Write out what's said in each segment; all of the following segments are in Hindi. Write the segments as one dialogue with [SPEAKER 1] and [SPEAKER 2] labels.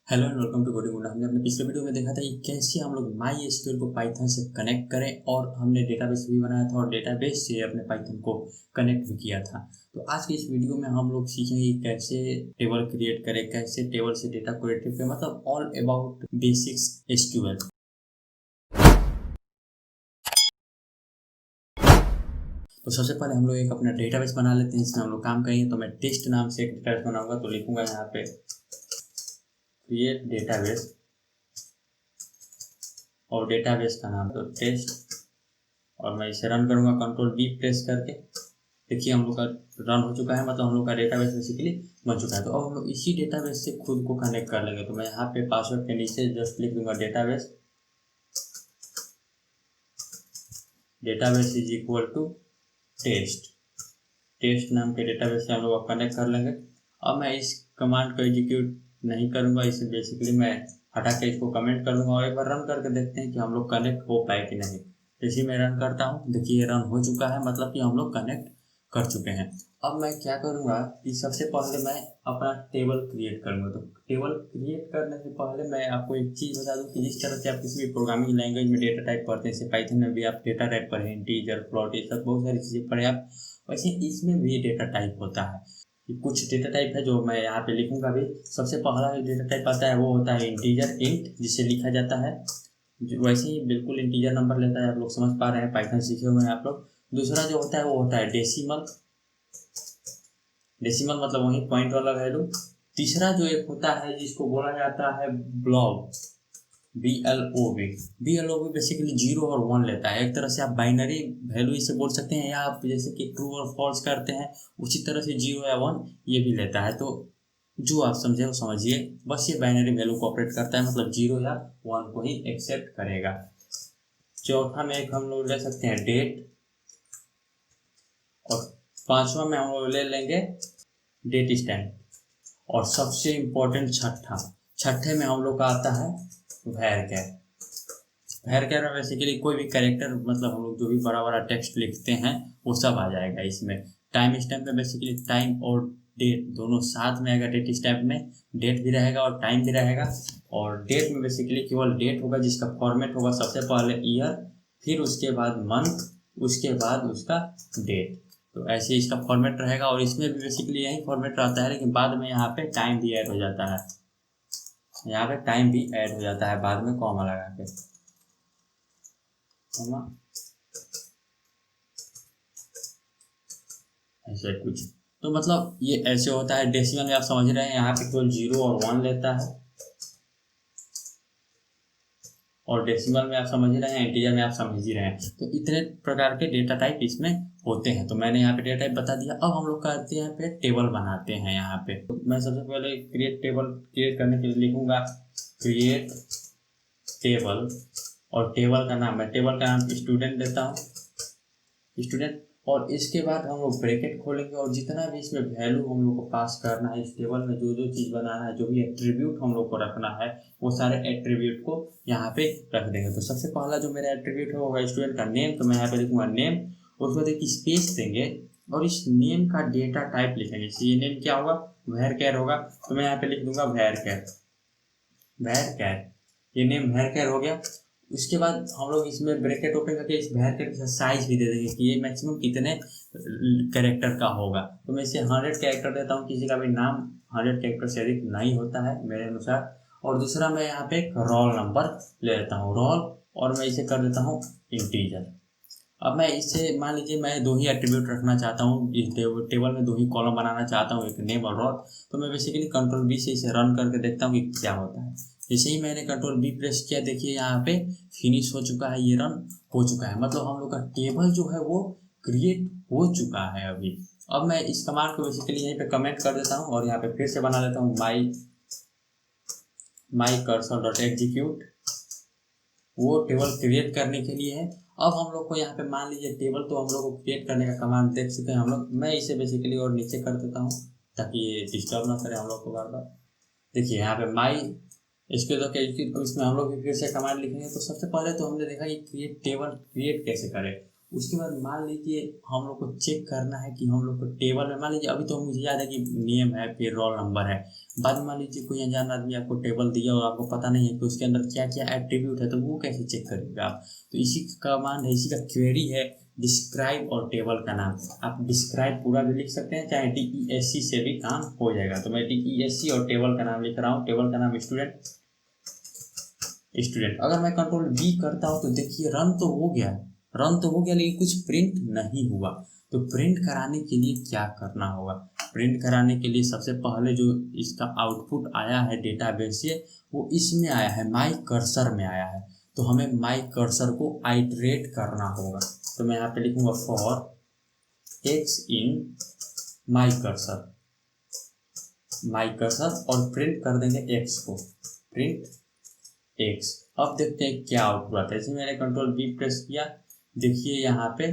[SPEAKER 1] Hello and welcome to coding Gunda. हमने अपने पिछले वीडियो में देखा था कि कैसे हम लोग माई एसक्यूएल को पाइथन से कनेक्ट करें और हमने डेटाबेस भी बनाया था और डेटाबेस से अपने पाइथन को कनेक्ट भी किया था। तो आज के इस वीडियो में हम लोग सीखेंगे कि कैसे टेबल क्रिएट करें, कैसे टेबल से डेटा को रिट्रीव करें, मतलब ऑल अबाउट बेसिक्स एसक्यूएल। तो सबसे पहले हम लोग एक अपना डेटाबेस बना लेते हैं, इसमें हम लोग काम करेंगे। तो मैं टेस्ट नाम से एक डेटाबेस बनाऊंगा, तो लिखूंगा यहाँ पे क्रिएट डेटाबेस और डेटाबेस का नाम तो टेस्ट, और मैं इसे रन करूंगा कंट्रोल बी प्रेस करके। देखिए हम लोग का रन हो चुका है, मतलब हम लोग का डेटाबेस बेसिकली बन चुका है। तो अब हम लोग इसी डेटाबेस से खुद को कनेक्ट कर लेंगे। तो मैं यहाँ पे पासवर्ड के नीचे जस्ट लिख दूंगा database, database is equal to test. Test नाम के डेटाबेस से हम लोग कनेक्ट कर लेंगे। अब मैं इस कमांड को एग्जीक्यूट नहीं करूंगा, इसे बेसिकली मैं हटा के इसको कमेंट कर दूंगा और एक बार रन करके देखते हैं कि हम लोग कनेक्ट हो पाए कि नहीं। जैसे मैं रन करता हूँ, देखिए रन हो चुका है, मतलब कि हम लोग कनेक्ट कर चुके हैं। अब मैं क्या करूँगा कि सबसे पहले मैं अपना टेबल क्रिएट करूँगा। तो टेबल क्रिएट करने से पहले मैं आपको एक चीज़ बता दूँ कि जिस तरह से आप किसी भी प्रोग्रामिंग लैंग्वेज में डेटा टाइप पढ़ते हैं, जैसे पाइथन में भी आप डेटा टाइप पढ़े, इंटीजर, फ्लोट, ये सब बहुत सारी चीज़ें पढ़े आप, वैसे इसमें भी डेटा टाइप होता है। कुछ डेटा टाइप है जो मैं यहाँ पे लिखूंगा भी। सबसे पहला जो डेटा टाइप आता है वो होता है इंटीजर, इंट, जिसे लिखा जाता है। वैसे ही बिल्कुल इंटीजर नंबर लेता है, आप लोग समझ पा रहे हैं, पाइथन सीखे हुए हैं आप लोग। दूसरा जो होता है वो होता है डेसिमल। डेसिमल मतलब वही पॉइंट वाला वैल्यू। तीसरा जो एक होता है जिसको बोला जाता है ब्लॉब, BLOB। BLOB बेसिकली 0 और 1 लेता है। एक तरह से आप बाइनरी वैल्यू इसे बोल सकते हैं, या आप जैसे कि ट्रू और फॉल्स करते हैं उसी तरह से 0 या 1 ये भी लेता है। तो जो आप समझे वो समझिए, बस ये बाइनरी वैल्यू को ऑपरेट करता है, मतलब 0 या 1 को ही एक्सेप्ट करेगा। चौथा में एक हम लोग ले सकते हैं डेट, और पांचवा में हम लोग ले लेंगे डेट स्टैम्प, और सबसे इम्पोर्टेंट छठे में हम लोग का आता है वैर कैर में बेसिकली कोई भी कैरेक्टर, मतलब हम लोग जो भी बड़ा बड़ा टेक्स्ट लिखते हैं वो सब आ जाएगा इसमें। टाइम स्टैम्प में बेसिकली टाइम और डेट दोनों साथ में आएगा। डेट स्टैम्प में डेट भी रहेगा और टाइम भी रहेगा। और डेट में बेसिकली केवल डेट होगा, जिसका फॉर्मेट होगा सबसे पहले ईयर, फिर उसके बाद मंथ, उसके बाद उसका डेट। तो ऐसे इसका फॉर्मेट रहेगा, और इसमें भी बेसिकली यही फॉर्मेट रहता है, लेकिन बाद में यहाँ पे टाइम भी ऐड हो जाता है। यहाँ पे टाइम भी ऐड हो जाता है बाद में कॉमा लगा के, ऐसे कुछ। तो मतलब ये ऐसे होता है। डेसिमल में आप समझ रहे हैं, यहाँ पे केवल 0 और 1 लेता है, और डेसिमल में आप समझ ही रहे हैं, इंटीजर में आप समझ ही रहे हैं। तो इतने प्रकार के डेटा टाइप इसमें होते हैं। तो मैंने यहाँ पे डेटा टाइप बता दिया। अब हम लोग करते हैं यहाँ पे टेबल बनाते हैं। यहाँ पे तो मैं सबसे पहले क्रिएट टेबल क्रिएट करने के लिए लिखूंगा क्रिएट टेबल, और टेबल का नाम, मैं टेबल का नाम स्टूडेंट देता हूँ, स्टूडेंट। और इसके बाद हम लोग ब्रैकेट खोलेंगे, और जितना भी इसमें वैल्यू हम लोग को पास करना है, इस टेबल में जो जो चीज़ बनाना है, जो भी एट्रीब्यूट हम लोग को रखना है, वो सारे एट्रीब्यूट को यहाँ पे रख देंगे। तो सबसे पहला जो मेरा एट्रीब्यूट है वो होगा स्टूडेंट का नेम। तो मैं यहाँ पे लिखूंगा नेम, उसके बाद एक स्पेस देंगे, और इस नेम का डेटा टाइप लिखेंगे। ये नेम क्या होगा, वैर कैर होगा। तो मैं यहाँ पे लिख दूंगा वैर कैर, वैर कैर। ये नेम वैर कैर हो गया। उसके बाद हम लोग इसमें ब्रैकेट ओपन करके इस वैर कैर का साइज भी दे देंगे कि ये मैक्सिमम कितने कैरेक्टर का होगा। तो मैं इसे 100 कैरेक्टर देता हूँ, किसी का भी नाम 100 कैरेक्टर से अधिक नहीं होता है मेरे अनुसार। और दूसरा मैं यहाँ पे एक रोल नंबर ले लेता हूँ, रोल, और मैं इसे कर देता हूँ इंटीजर। अब मैं इससे मान लीजिए मैं दो ही एट्रीब्यूट रखना चाहता हूँ, इस टेबल में दो ही कॉलम बनाना चाहता हूँ, एक नेम और रोल। तो मैं बेसिकली कंट्रोल बी से इसे रन करके देखता हूँ कि क्या होता है। जैसे ही मैंने कंट्रोल बी प्रेस किया, देखिए यहाँ पे फिनिश हो चुका है, ये रन हो चुका है, मतलब हम लोग का टेबल जो है वो क्रिएट हो चुका है अभी। अब मैं इस कमांड को बेसिकली यहीं पे कमेंट कर देता हूँ, और यहाँ पे फिर से बना लेता हूँ माई कर्सर डॉट एग्जीक्यूट। वो टेबल क्रिएट करने के लिए है। अब हम लोग को यहाँ पे मान लीजिए टेबल तो हम लोग को क्रिएट करने का कमांड देख चुके हैं हम लोग। मैं इसे बेसिकली और नीचे कर देता हूँ ताकि ये डिस्टर्ब ना करे हम लोग को बार बार। देखिए यहाँ पे माई, इसके तो इसमें हम लोग भी फिर से कमांड लिखेंगे। तो सबसे पहले तो हमने देखा कि क्रिएट टेबल क्रिएट कैसे करें, उसके बाद मान लीजिए हम लोग को चेक करना है कि हम लोग को टेबल में, मान लीजिए अभी तो मुझे याद है कि नेम है फिर रोल नंबर है, बाद में मान लीजिए कोई अनजान आदमी आपको टेबल दिया और आपको पता नहीं है कि उसके अंदर क्या क्या एट्रीब्यूट है, तो वो कैसे चेक करेगा आप। तो इसी का कमांड है, इसी का क्वेरी है डिस्क्राइब और टेबल का नाम। आप डिस्क्राइब पूरा भी लिख सकते हैं, चाहे DESC से भी काम हो जाएगा। तो मैं DESC और टेबल का नाम लिख रहा हूँ। टेबल का नाम स्टूडेंट। अगर मैं कंट्रोल V करता हूँ तो देखिए रन तो हो गया, लेकिन कुछ प्रिंट नहीं हुआ। तो प्रिंट कराने के लिए क्या करना होगा? प्रिंट कराने के लिए सबसे पहले जो इसका आउटपुट आया है डेटाबेस से, वो इसमें आया है, माई कर्सर में आया है। तो हमें माई कर्सर को आइटरेट करना होगा। तो मैं यहाँ पे लिखूंगा for x in my cursor और प्रिंट कर देंगे एक्स को, प्रिंट एक्स। अब देखते हैं क्या आउटपुट आता है। जैसे मैंने कंट्रोल V प्रेस किया, देखिए यहाँ पे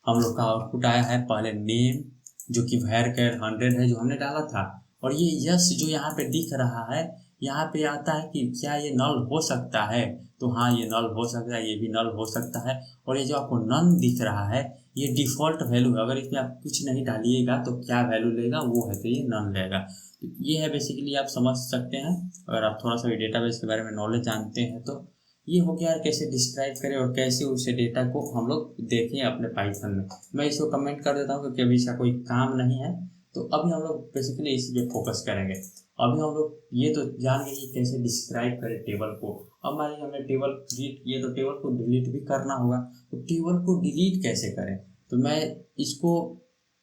[SPEAKER 1] हम लोग का आउटपुट आया है। पहले नेम जो कि var_char 100 है जो हमने डाला था, और ये यस जो यहाँ पे दिख रहा है, यहाँ पे आता है कि क्या ये नल हो सकता है। तो हाँ, ये नल हो सकता है, ये भी नल हो सकता है। और ये जो आपको नन दिख रहा है, ये डिफ़ॉल्ट वैल्यू है। अगर इसमें आप कुछ नहीं डालिएगा तो क्या वैल्यू लेगा, वो है तो ये नन लेगा। तो ये है बेसिकली, आप समझ सकते हैं अगर आप थोड़ा सा भी डेटाबेस के बारे में नॉलेज जानते हैं तो। ये हो गया कैसे डिस्क्राइब करें और कैसे उस डेटा को हम लोग देखें अपने पाइथन में। मैं इसको कमेंट कर देता हूँ क्योंकि अभी इसका कोई काम नहीं है। तो अभी हम लोग बेसिकली इसी पे फोकस करेंगे। अभी हम लोग ये तो जान गए कि कैसे डिस्क्राइब करें टेबल को। अब मान लीजिए हमने टेबल डिलीट किए तो टेबल को डिलीट भी करना होगा। तो टेबल को डिलीट कैसे करें? तो मैं इसको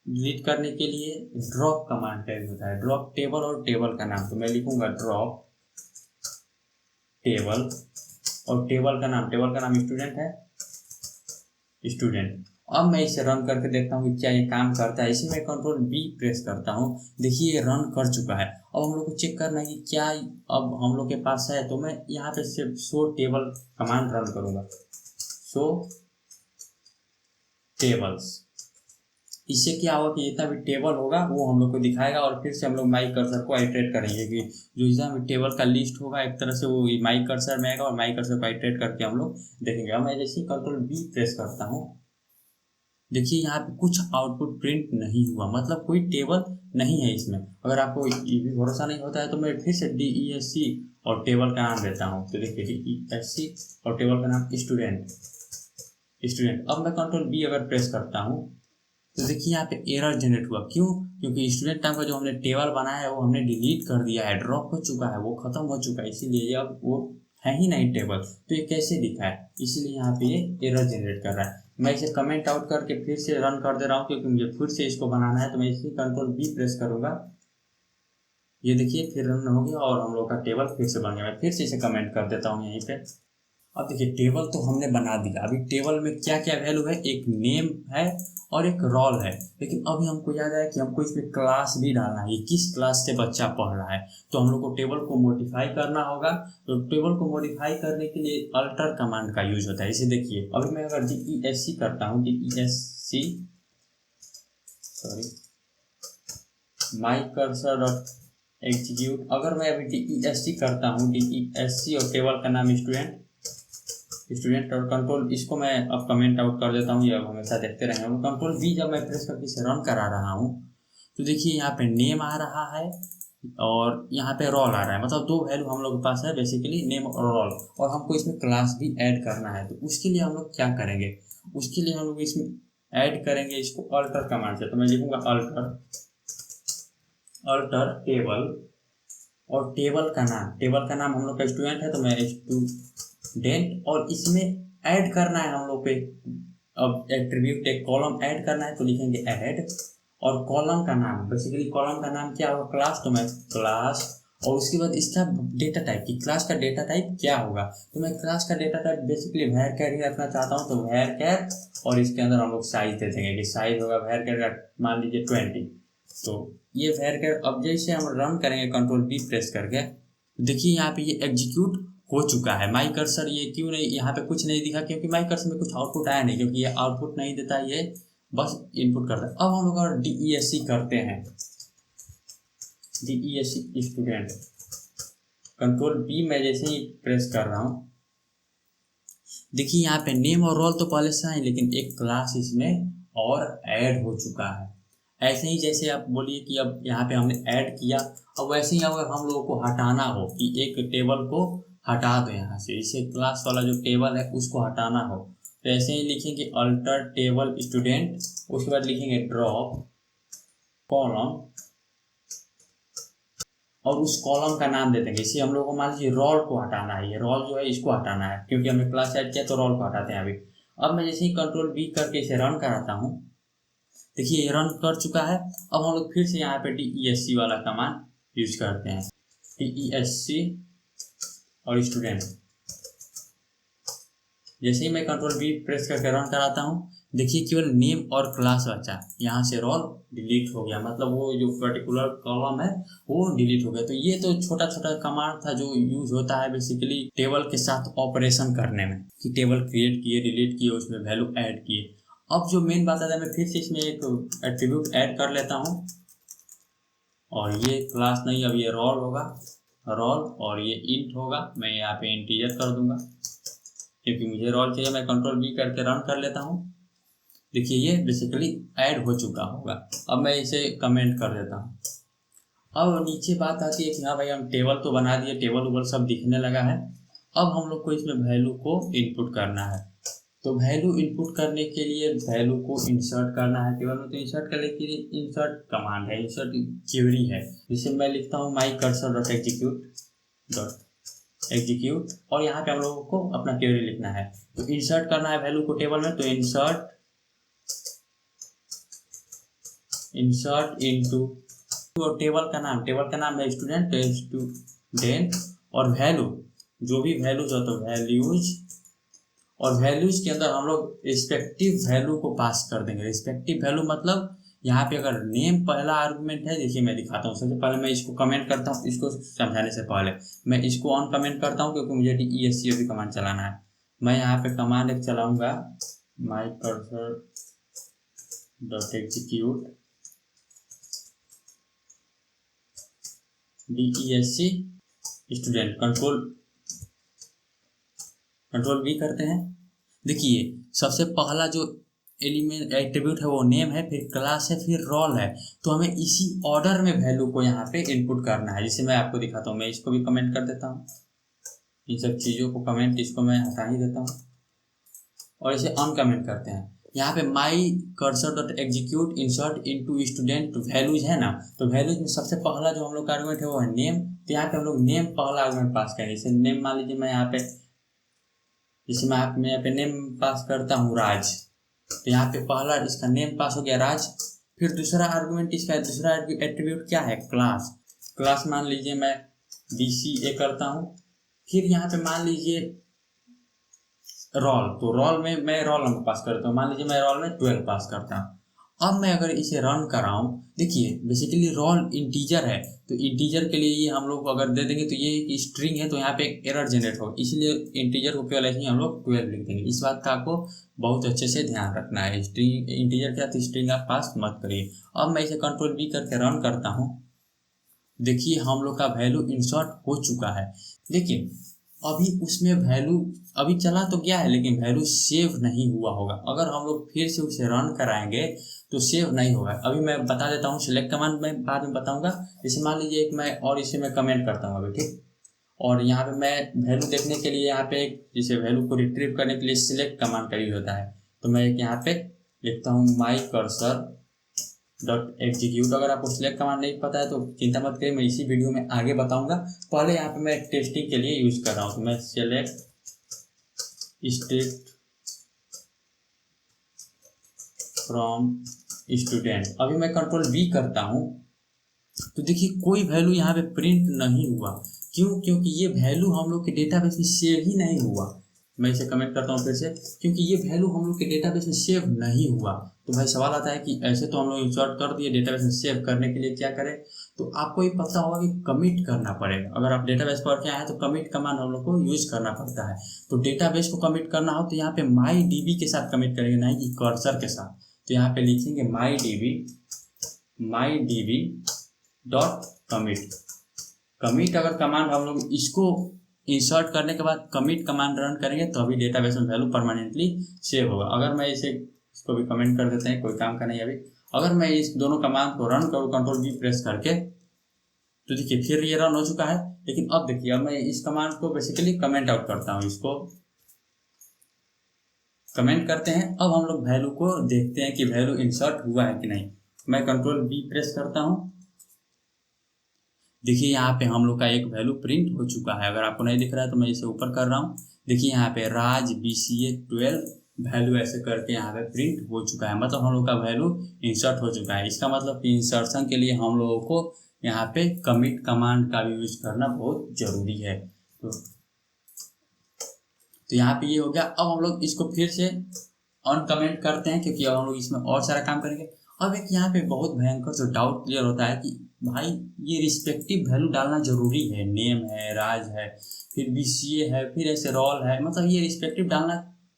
[SPEAKER 1] डिलीट करने के लिए ड्रॉप कमांड टाइप होता है, ड्रॉप टेबल और टेबल का नाम। तो मैं लिखूंगा ड्रॉप टेबल और टेबल का नाम स्टूडेंट है, स्टूडेंट। अब मैं इसे रन करके देखता हूँ कि क्या ये काम करता है। इसी में कंट्रोल V प्रेस करता हूँ, देखिए ये रन कर चुका है। अब हम लोग को चेक करना है कि क्या अब हम लोग के पास है। तो मैं यहाँ पे सिर्फ शो टेबल कमांड रन करूँगा, शो टेबल्स। इससे क्या होगा कि जितना भी टेबल होगा वो हम लोग को दिखाएगा, और फिर से हम लोग माई कर्सर को आइटरेट करेंगे कि जो जितना भी टेबल का लिस्ट होगा एक तरह से वो माई कर्सर में आएगा, और माई कर्सर को आइटरेट करके हम लोग देखेंगे। अब मैं जैसे ही कंट्रोल V प्रेस करता हूँ, देखिए यहाँ पे कुछ आउटपुट प्रिंट नहीं हुआ, मतलब कोई टेबल नहीं है इसमें। अगर आपको ये भी भरोसा नहीं होता है तो मैं फिर से DESC और टेबल का नाम देता हूँ। तो देखिए DESC और टेबल का नाम स्टूडेंट। अब मैं कंट्रोल V अगर प्रेस करता हूँ तो देखिए यहाँ पे एरर जनरेट हुआ। क्यों? क्योंकि स्टूडेंट नाम का जो हमने टेबल बनाया है वो हमने डिलीट कर दिया है, ड्रॉप हो चुका है, वो खत्म हो चुका है, इसीलिए अब वो है ही नहीं टेबल। तो ये कैसे दिखा है, इसलिए यहाँ पे ये एरर जनरेट कर रहा है। मैं इसे कमेंट आउट करके फिर से रन कर दे रहा हूँ क्योंकि मुझे फिर से इसको बनाना है। तो मैं इसी कंट्रोल V प्रेस करूंगा, ये देखिए फिर रन हो गया और हम लोग का टेबल फिर से बन गया। मैं फिर से इसे कमेंट कर देता हूँ यहीं पे। अब देखिए टेबल तो हमने बना दिया। अभी टेबल में क्या क्या वैल्यू है, एक नेम है और एक रोल है। लेकिन अभी हमको याद आया कि हमको इसमें क्लास भी डालना है, किस क्लास से बच्चा पढ़ रहा है। तो हम लोग को टेबल को मॉडिफाई करना होगा। तो टेबल को मॉडिफाई करने के लिए अल्टर कमांड का यूज होता है। इसे देखिए, अभी मैं अगर DESC करता हूँ, DESC sorry my cursor dot execute, अगर मैं अभी DESC करता हूँ, DESC और टेबल का नाम स्टूडेंट और कंट्रोल, इसको मैं अब कमेंट आउट कर देता हूँ, ये अब हमेशा देखते रहेंगे। कंट्रोल V जब मैं प्रेस करके इसे रन करा रहा हूँ तो देखिए यहाँ पे नेम आ रहा है और यहाँ पे रोल आ रहा है। मतलब दो वैल्यू हम लोग के पास है बेसिकली, नेम और रोल। और हमको इसमें क्लास भी ऐड करना है। तो उसके लिए हम लोग क्या करेंगे, उसके लिए हम लोग इसमें ऐड करेंगे इसको अल्टर कमांड से। तो मैं लिखूंगा अल्टर टेबल और टेबल का नाम हम लोग का स्टूडेंट है, तो मैं स्टूडेंट, और इसमें ऐड करना है हम लोग पे अब एट्रीब्यूट एक कॉलम ऐड करना है। तो लिखेंगे ऐड और कॉलम का नाम, बेसिकली कॉलम का नाम क्या होगा, क्लास। तो मैं क्लास, और उसके बाद इसका डेटा टाइप की क्लास का डेटा टाइप क्या होगा। तो मैं क्लास का डेटा टाइप बेसिकली var_char ही रखना चाहता हूँ। तो var_char और इसके अंदर हम लोग साइज दे देंगे कि साइज होगा var_char का मान लीजिए 20। तो ये var_char अब जैसे हम रन करेंगे कंट्रोल V प्रेस करके, देखिए यहाँ पे ये एग्जीक्यूट हो चुका है। माई कर्सर ये क्यों नहीं, यहाँ पे कुछ नहीं दिखा क्योंकि माई कर्सर में कुछ आउटपुट आया नहीं, क्योंकि ये आउटपुट नहीं देता, ये बस इनपुट करता है। अब हम लोग अगर DESC करते हैं, DESC स्टूडेंट, कंट्रोल V मैं जैसे ही प्रेस कर रहा हूँ, देखिए यहाँ पे नेम और रोल तो पहले से है, लेकिन एक क्लास इसमें और ऐड हो चुका है। ऐसे ही जैसे आप बोलिए कि अब यहाँ पे हमने ऐड किया, अब वैसे ही अगर हम लोगों को हटाना हो कि एक टेबल को हटा दो यहाँ से, इसे क्लास वाला जो टेबल है उसको हटाना हो, तो ऐसे ही लिखेंगे अल्टर टेबल स्टूडेंट, उसके बाद लिखेंगे ड्रॉप कॉलम और उस कॉलम का नाम दे देंगे। इसे हम लोग को मान लीजिए रोल को हटाना है, ये रोल जो है इसको हटाना है क्योंकि हमने क्लास ऐड किया तो रोल को हटाते हैं अभी। अब मैं जैसे ही कंट्रोल V करके इसे रन कराता हूँ, देखिए ये रन कर चुका है। अब हम लोग फिर से यहाँ पे DESC वाला कमांड यूज करते हैं, DESC और स्टूडेंट। जैसे ही मैं कंट्रोल V प्रेस करके रन कराता हूँ, देखिए केवल नेम और क्लास बचा, यहाँ से रोल डिलीट हो गया, मतलब वो जो पर्टिकुलर कॉलम है वो डिलीट हो गया। तो ये तो छोटा छोटा कमांड था जो यूज होता है बेसिकली टेबल के साथ ऑपरेशन करने में, कि टेबल क्रिएट किए, डिलीट किए, उसमें वैल्यू ऐड किए। अब जो मेन बात आता है, मैं फिर से इसमें एक एट्रीब्यूट ऐड कर लेता हूँ, और ये क्लास नहीं, अब ये रोल होगा, रोल, और ये इंट होगा। मैं यहाँ पे इंटीजर कर दूंगा क्योंकि मुझे रोल चाहिए। मैं कंट्रोल V करके रन कर लेता हूँ, देखिए ये बेसिकली ऐड हो चुका होगा। अब मैं इसे कमेंट कर देता हूँ। अब नीचे बात आती है कि हाँ भाई हम टेबल तो बना दिए, टेबल उबल सब दिखने लगा है। अब हम लोग को इसमें वैल्यू को इनपुट करना है। तो वैल्यू इनपुट करने के लिए वैल्यू को इंसर्ट करना है टेबल में। तो इंसर्ट करने के लिए इंसर्ट कमांड है, इंसर्ट क्वेरी है, जिसे मैं लिखता हूँ माई कर्सर डॉट एग्जीक्यूट, और यहाँ पे हम लोगों को अपना क्वेरी लिखना है। तो इंसर्ट करना है वैल्यू को टेबल में, तो इंसर्ट इनटू, तो टेबल का नाम है स्टूडेंट, और वैल्यू जो भी वैल्यूज हो तो वैल्यूज, और वैल्यूज के अंदर हम लोग रिस्पेक्टिव वैल्यू को पास कर देंगे। रिस्पेक्टिव वैल्यू मतलब यहाँ पे अगर नेम पहला आर्गुमेंट है, देखिए मैं दिखाता हूँ। सबसे पहले मैं इसको कमेंट करता हूँ, इसको समझाने से पहले मैं इसको ऑन कमेंट करता हूँ क्योंकि मुझे DESC भी कमांड चलाना है। मैं यहाँ पे कमांड एक चलाऊंगा, माई cursor dot execute DESC student, control V करते हैं। देखिए सबसे पहला जो एलिमेंट एट्रीब्यूट है वो नेम है, फिर क्लास है, फिर रोल है। तो हमें इसी ऑर्डर में वैल्यू को यहाँ पे इनपुट करना है, जिसे मैं आपको दिखाता हूँ। मैं इसको भी कमेंट कर देता हूँ, इन सब चीज़ों को कमेंट, इसको मैं हटा ही देता हूँ और इसे अनकमेंट करते हैं। यहाँ पे माई cursor dot execute insert into student values है ना, तो वैल्यूज में सबसे पहला जो हम लोग का आर्गुमेंट है वो है नेम। तो यहाँ पे हम लोग नेम पहला आर्गुमेंट पास करेंगे। जैसे नेम मान लीजिए मैं यहाँ पे, जैसे मैं यहाँ पे नेम पास करता हूँ राज, तो यहाँ पे पहला इसका नेम पास हो गया राज। फिर दूसरा आर्गुमेंट, इसका दूसरा एट्रीब्यूट क्या है, क्लास मान लीजिए मैं BCA करता हूँ। फिर यहाँ पे मान लीजिए रोल, तो रोल में मैं रोल नंबर पास करता हूँ, मान लीजिए मैं रोल में 12 पास करता हूँ। अब मैं अगर इसे रन कराऊं, देखिए बेसिकली रोल इंटीजर है, तो इंटीजर के लिए ये हम लोग अगर दे देंगे तो ये एक स्ट्रिंग है, तो यहाँ पे एक एरर जनरेट होगा, इसलिए इंटीजर को केवल ऐसे ही हम लोग 12 लिख देंगे। इस बात का आपको बहुत अच्छे से ध्यान रखना है, स्ट्रिंग इंटीजर क्या, तो स्ट्रिंग आप पास मत करिए। अब मैं इसे कंट्रोल V करके रन करता हूँ, देखिए हम लोग का वैल्यू इंसर्ट हो चुका है। लेकिन अभी उसमें वैल्यू अभी चला तो गया है, लेकिन वैल्यू सेव नहीं हुआ होगा। अगर हम लोग फिर से उसे रन कराएंगे तो सेव नहीं होगा। अभी मैं बता देता हूँ, सिलेक्ट कमांड मैं बाद में बताऊंगा। जैसे मान लीजिए एक मैं और इसे मैं कमेंट करता हूँ अभी, ठीक, और यहाँ पे मैं वैल्यू देखने के लिए यहाँ पे एक, जैसे वैल्यू को रिट्रीव करने के लिए सिलेक्ट कमांड का यूज होता है, तो मैं एक यहाँ पे लिखता हूँ माई कर्सर डॉट एग्जीक्यूट। अगर आपको सिलेक्ट कमांड नहीं पता है तो चिंता मत करिए, मैं इसी वीडियो में आगे बताऊंगा। पहले यहाँ पे मैं टेस्टिंग के लिए यूज कर रहा हूँ, तो मैं सेलेक्ट स्टेट फ्रॉम स्टूडेंट। अभी मैं कंट्रोल V करता हूँ, तो देखिए कोई वैल्यू यहाँ पे प्रिंट नहीं हुआ। क्यों? क्योंकि ये वैल्यू हम लोग के डेटाबेस में सेव ही नहीं हुआ। मैं इसे कमेंट करता हूँ फिर से, क्योंकि ये वैल्यू हम लोग के डेटाबेस में सेव नहीं हुआ। तो भाई सवाल आता है कि ऐसे तो हम लोग इंसर्ट कर दिए, डेटाबेस में सेव करने के लिए क्या करें? तो आपको ये पता होगा कि कमिट करना पड़ेगा। अगर आप डेटाबेस पढ़ के आए हैं तो कमिट कमांड हम लोग को यूज करना पड़ता है। तो डेटाबेस को कमिट करना हो तो यहाँ पे माई DB के साथ कमिट करेंगे, नहीं कि कर्सर के साथ। तो यहाँ पे लिखेंगे माई DB डॉट कमिट। कमिट अगर कमांड हम लोग इसको इंसर्ट करने के बाद कमिट कमांड रन करेंगे तो अभी डेटाबेस में वैल्यू परमानेंटली सेव होगा। अगर मैं इसको भी कमेंट कर देते हैं, कोई काम का नहीं अभी। अगर मैं इस दोनों कमांड को रन करूँ कंट्रोल V प्रेस करके, तो देखिए फिर ये रन हो चुका है। लेकिन अब देखिए, अब मैं इस कमांड को बेसिकली कमेंट आउट करता हूँ, इसको कमेंट करते हैं। अब हम लोग वैल्यू को देखते हैं कि वैल्यू इंसर्ट हुआ है कि नहीं। मैं कंट्रोल V प्रेस करता हूँ, देखिए यहाँ पे हम लोग का एक वैल्यू प्रिंट हो चुका है। अगर आपको नहीं दिख रहा है तो मैं इसे ऊपर कर रहा हूँ, देखिए यहाँ पे राज BCA 12 वैल्यू ऐसे करके यहाँ पे प्रिंट हो चुका है। मतलब हम लोग का वैल्यू इंसर्ट हो चुका है। इसका मतलब कि इंसर्शन के लिए हम लोगों को यहाँ पे कमिट कमांड का भी यूज करना बहुत जरूरी है। तो यहाँ पे ये हो गया। अब हम लोग इसको फिर से अनकमेंट करते हैं, क्योंकि अब हम लोग इसमें और सारा काम करेंगे। अब एक यहाँ पे बहुत भयंकर जो डाउट क्लियर होता है कि भाई ये रिस्पेक्टिव वैल्यू डालना जरूरी है, नेम है, राज है, फिर BCA है, फिर ऐसे रोल है, मतलब ये रिस्पेक्टिव डालना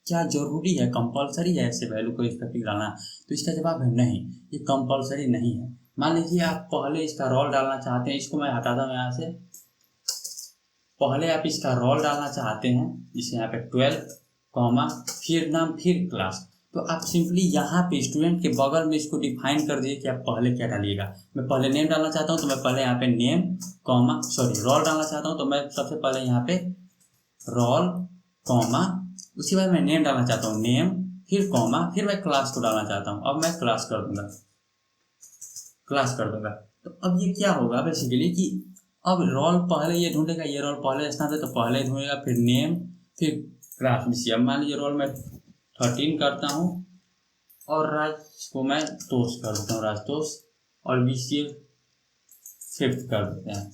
[SPEAKER 1] क्या जरूरी है, कंपलसरी है ऐसे वैल्यू को रिस्पेक्टिव डालना? तो इसका जवाब है नहीं, ये कंपलसरी नहीं है। मान लीजिए आप पहले इसका रोल डालना चाहते हैं, इसको मैं हटाता हूँ यहाँ से। पहले आप इसका रोल डालना चाहते हैं, जिसे यहाँ पे 12 कॉमा फिर नाम फिर क्लास, तो आप सिंपली यहाँ पे स्टूडेंट के बगल में इसको डिफाइन कर दीजिए कि आप पहले क्या डालिएगा। मैं पहले नेम डालना चाहता हूँ तो मैं पहले यहाँ पे नेम कॉमा रोल डालना चाहता हूँ तो मैं सबसे पहले यहाँ पे रोल कॉमा, उसके बाद मैं नेम डालना चाहता हूँ नेम, फिर कॉमा, फिर मैं क्लास को डालना चाहता हूँ। अब मैं क्लास कर दूंगा, क्लास कर दूंगा। तो अब ये क्या होगा बेसिकली कि अब रोल पहले ये ढूंढेगा, ये रोल पहले स्थान है तो पहले ढूंढेगा, फिर नेम, फिर क्लास BCA। अब मान लीजिए रोल मैं 13 करता हूँ और राज को मैं तोष कर देता हूँ, राजतोष, और BCA 5th कर देते हैं,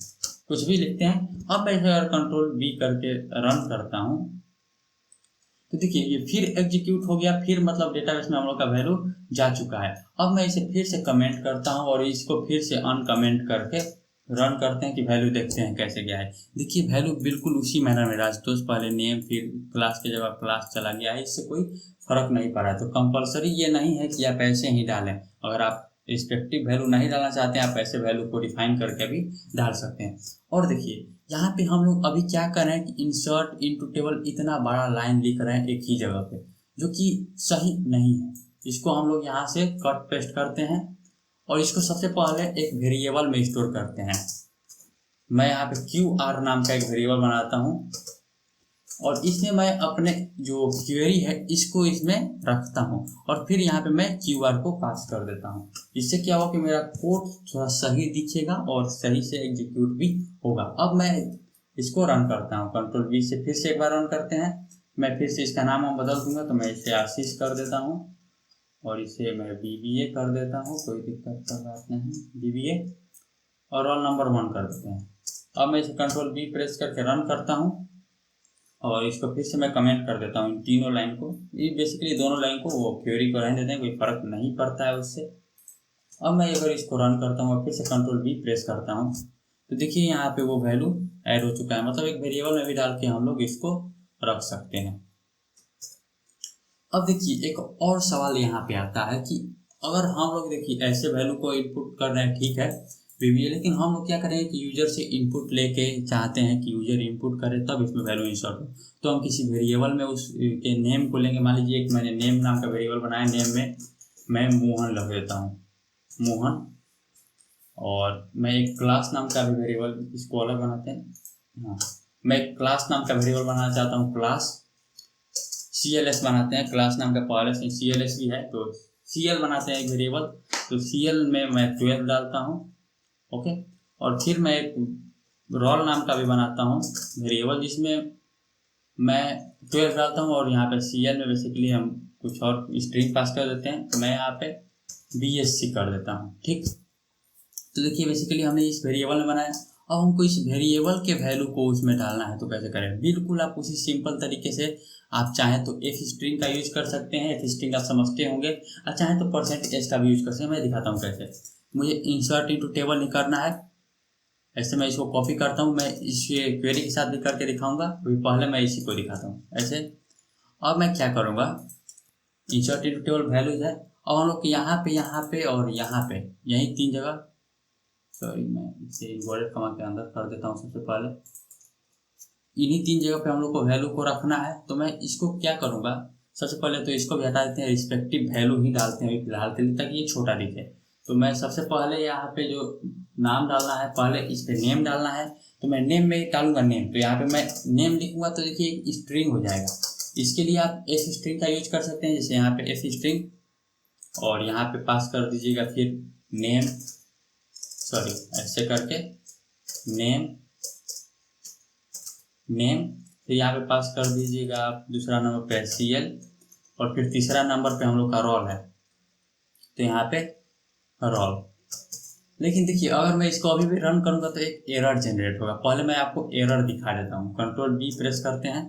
[SPEAKER 1] कुछ भी लिखते हैं। अब मैं अगर कंट्रोल V करके रन करता हूँ तो देखिए ये फिर एग्जीक्यूट हो गया, फिर मतलब डेटाबेस में हम लोग का वैल्यू जा चुका है। अब मैं इसे फिर से कमेंट करता हूँ और इसको फिर से अनकमेंट करके रन करते हैं कि वैल्यू देखते हैं कैसे गया है। देखिए वैल्यू बिल्कुल उसी मैनर में, राजतोष पहले नेम फिर क्लास की जगह क्लास चला गया है, इससे कोई फर्क नहीं पड़ा है। तो कंपलसरी ये नहीं है कि आप ऐसे ही डालें। अगर आप रिस्पेक्टिव वैल्यू नहीं डालना चाहते हैं, आप ऐसे वैल्यू को डिफाइन करके भी डाल सकते हैं। और देखिए यहाँ पे हम लोग अभी क्या कर रहे हैं कि इंसर्ट इनटू टेबल इतना बड़ा लाइन लिख रहे हैं एक ही जगह पे, जो कि सही नहीं है। इसको हम लोग यहाँ से कट पेस्ट करते हैं और इसको सबसे पहले एक वेरिएबल में स्टोर करते हैं। मैं यहाँ पे QR नाम का एक वेरिएबल बनाता हूँ और इसमें मैं अपने जो क्वेरी है इसको इसमें रखता हूँ और फिर यहाँ पे मैं QR को पास कर देता हूँ। इससे क्या होगा कि मेरा कोड थोड़ा सही दिखेगा और सही से एग्जीक्यूट भी होगा। अब मैं इसको रन करता हूँ, कंट्रोल V से फिर से एक बार रन करते हैं। मैं फिर से इसका नाम बदल दूंगा, तो मैं इसे आशीष कर देता हूँ और इसे मैं BBA कर देता हूँ, कोई दिक्कत का बात नहीं, BBA, और रोल नंबर 1 कर देते हैं। अब मैं इसे कंट्रोल V प्रेस करके रन करता हूँ और इसको फिर से मैं कमेंट कर देता हूँ इन तीनों लाइन को। ये बेसिकली दोनों लाइन को वो क्वेरी को रहने देते हैं, कोई फर्क नहीं पड़ता है उससे। अब मैं अगर इसको रन करता हूँ और फिर से कंट्रोल V प्रेस करता हूँ तो देखिए यहाँ पे वो वैल्यू ऐड हो चुका है। मतलब एक वेरिएबल में भी डाल के हम लोग इसको रख सकते हैं। अब देखिए एक और सवाल यहाँ पे आता है कि अगर हम लोग देखिए ऐसे वैल्यू को इनपुट कर रहे हैं, ठीक है VBA, लेकिन हम लोग क्या करेंगे कि यूजर से इनपुट लेके चाहते हैं कि यूजर इनपुट करे तब इसमें वैल्यू इंसर्ट हो। तो हम किसी वेरिएबल में उस के नेम को लेंगे। मान लीजिए एक मैंने नेम नाम का वेरिएबल बनाया, नेम में मैं मोहन लग देता हूँ, मोहन, और मैं एक क्लास नाम का भी वेरिएबल, इसको अलग बनाते हैं, हाँ मैं एक क्लास नाम का वेरिएबल बनाना चाहता हूँ, क्लास CLS बनाते हैं, क्लास नाम का पहले से CLS भी है तो CL बनाते हैं एक वेरिएबल। तो CL में मैं 12 डालता हूँ, ओके। और फिर मैं एक रोल नाम का भी बनाता हूँ वेरिएबल, जिसमें मैं 12 डालता हूँ और यहाँ पे CL में बेसिकली हम कुछ और स्ट्रिंग पास कर देते हैं। तो मैं यहाँ पे BSc कर देता हूँ, ठीक। तो देखिए बेसिकली हमने इस वेरिएबल में बनाया। अब हमको इस वेरिएबल के वैल्यू को उसमें डालना है तो कैसे करें? बिल्कुल आप उसी सिंपल तरीके से, आप चाहें तो F स्ट्रिंग का यूज कर सकते हैं, F स्ट्रिंग आप समझते होंगे, और चाहें तो %s का भी यूज कर सकते हैं। मैं दिखाता हूँ कैसे। मुझे इंसर्ट इनटू टेबल नहीं करना है, ऐसे मैं इसको कॉपी करता हूँ, मैं इस क्वेरी के साथ भी करके दिखाऊंगा, अभी पहले मैं इसी को दिखाता हूँ ऐसे। अब मैं क्या करूँगा, इंसर्ट इनटू टेबल वैल्यूज है, अब हम लोग यहाँ पे और यहाँ पे, यही 3 जगह, सॉरी मैं इसे इन्वर्टेड कॉमा के अंदर कर देता हूँ सबसे पहले। इन्हीं 3 जगह पे हम लोग को वैल्यू को रखना है। तो मैं इसको क्या करूँगा, सबसे पहले तो इसको भी हटा देते हैं, रिस्पेक्टिव वैल्यू ही डालते हैं फिलहाल के लिए ताकि ये छोटा दिखे। तो मैं सबसे पहले यहाँ पे जो नाम डालना है, पहले इस पे नेम डालना है। तो मैं नेम में डालूंगा नेम, तो यहाँ पे मैं नेम लिखूंगा तो देखिए एक स्ट्रिंग हो जाएगा। इसके लिए आप एस स्ट्रिंग का यूज कर सकते हैं, जैसे यहाँ पे एस स्ट्रिंग, और यहाँ पे पास कर दीजिएगा फिर नेम, सॉरी ऐसे करके नेम, फिर यहाँ पे पास कर दीजिएगा आप दूसरा नंबर पे CL, और फिर तीसरा नंबर पे हम लोग का रोल है, तो यहाँ पे रोल। लेकिन देखिए अगर मैं इसको अभी भी रन करूँगा तो एक एरर जनरेट होगा। पहले मैं आपको एरर दिखा देता हूँ, कंट्रोल B प्रेस करते हैं,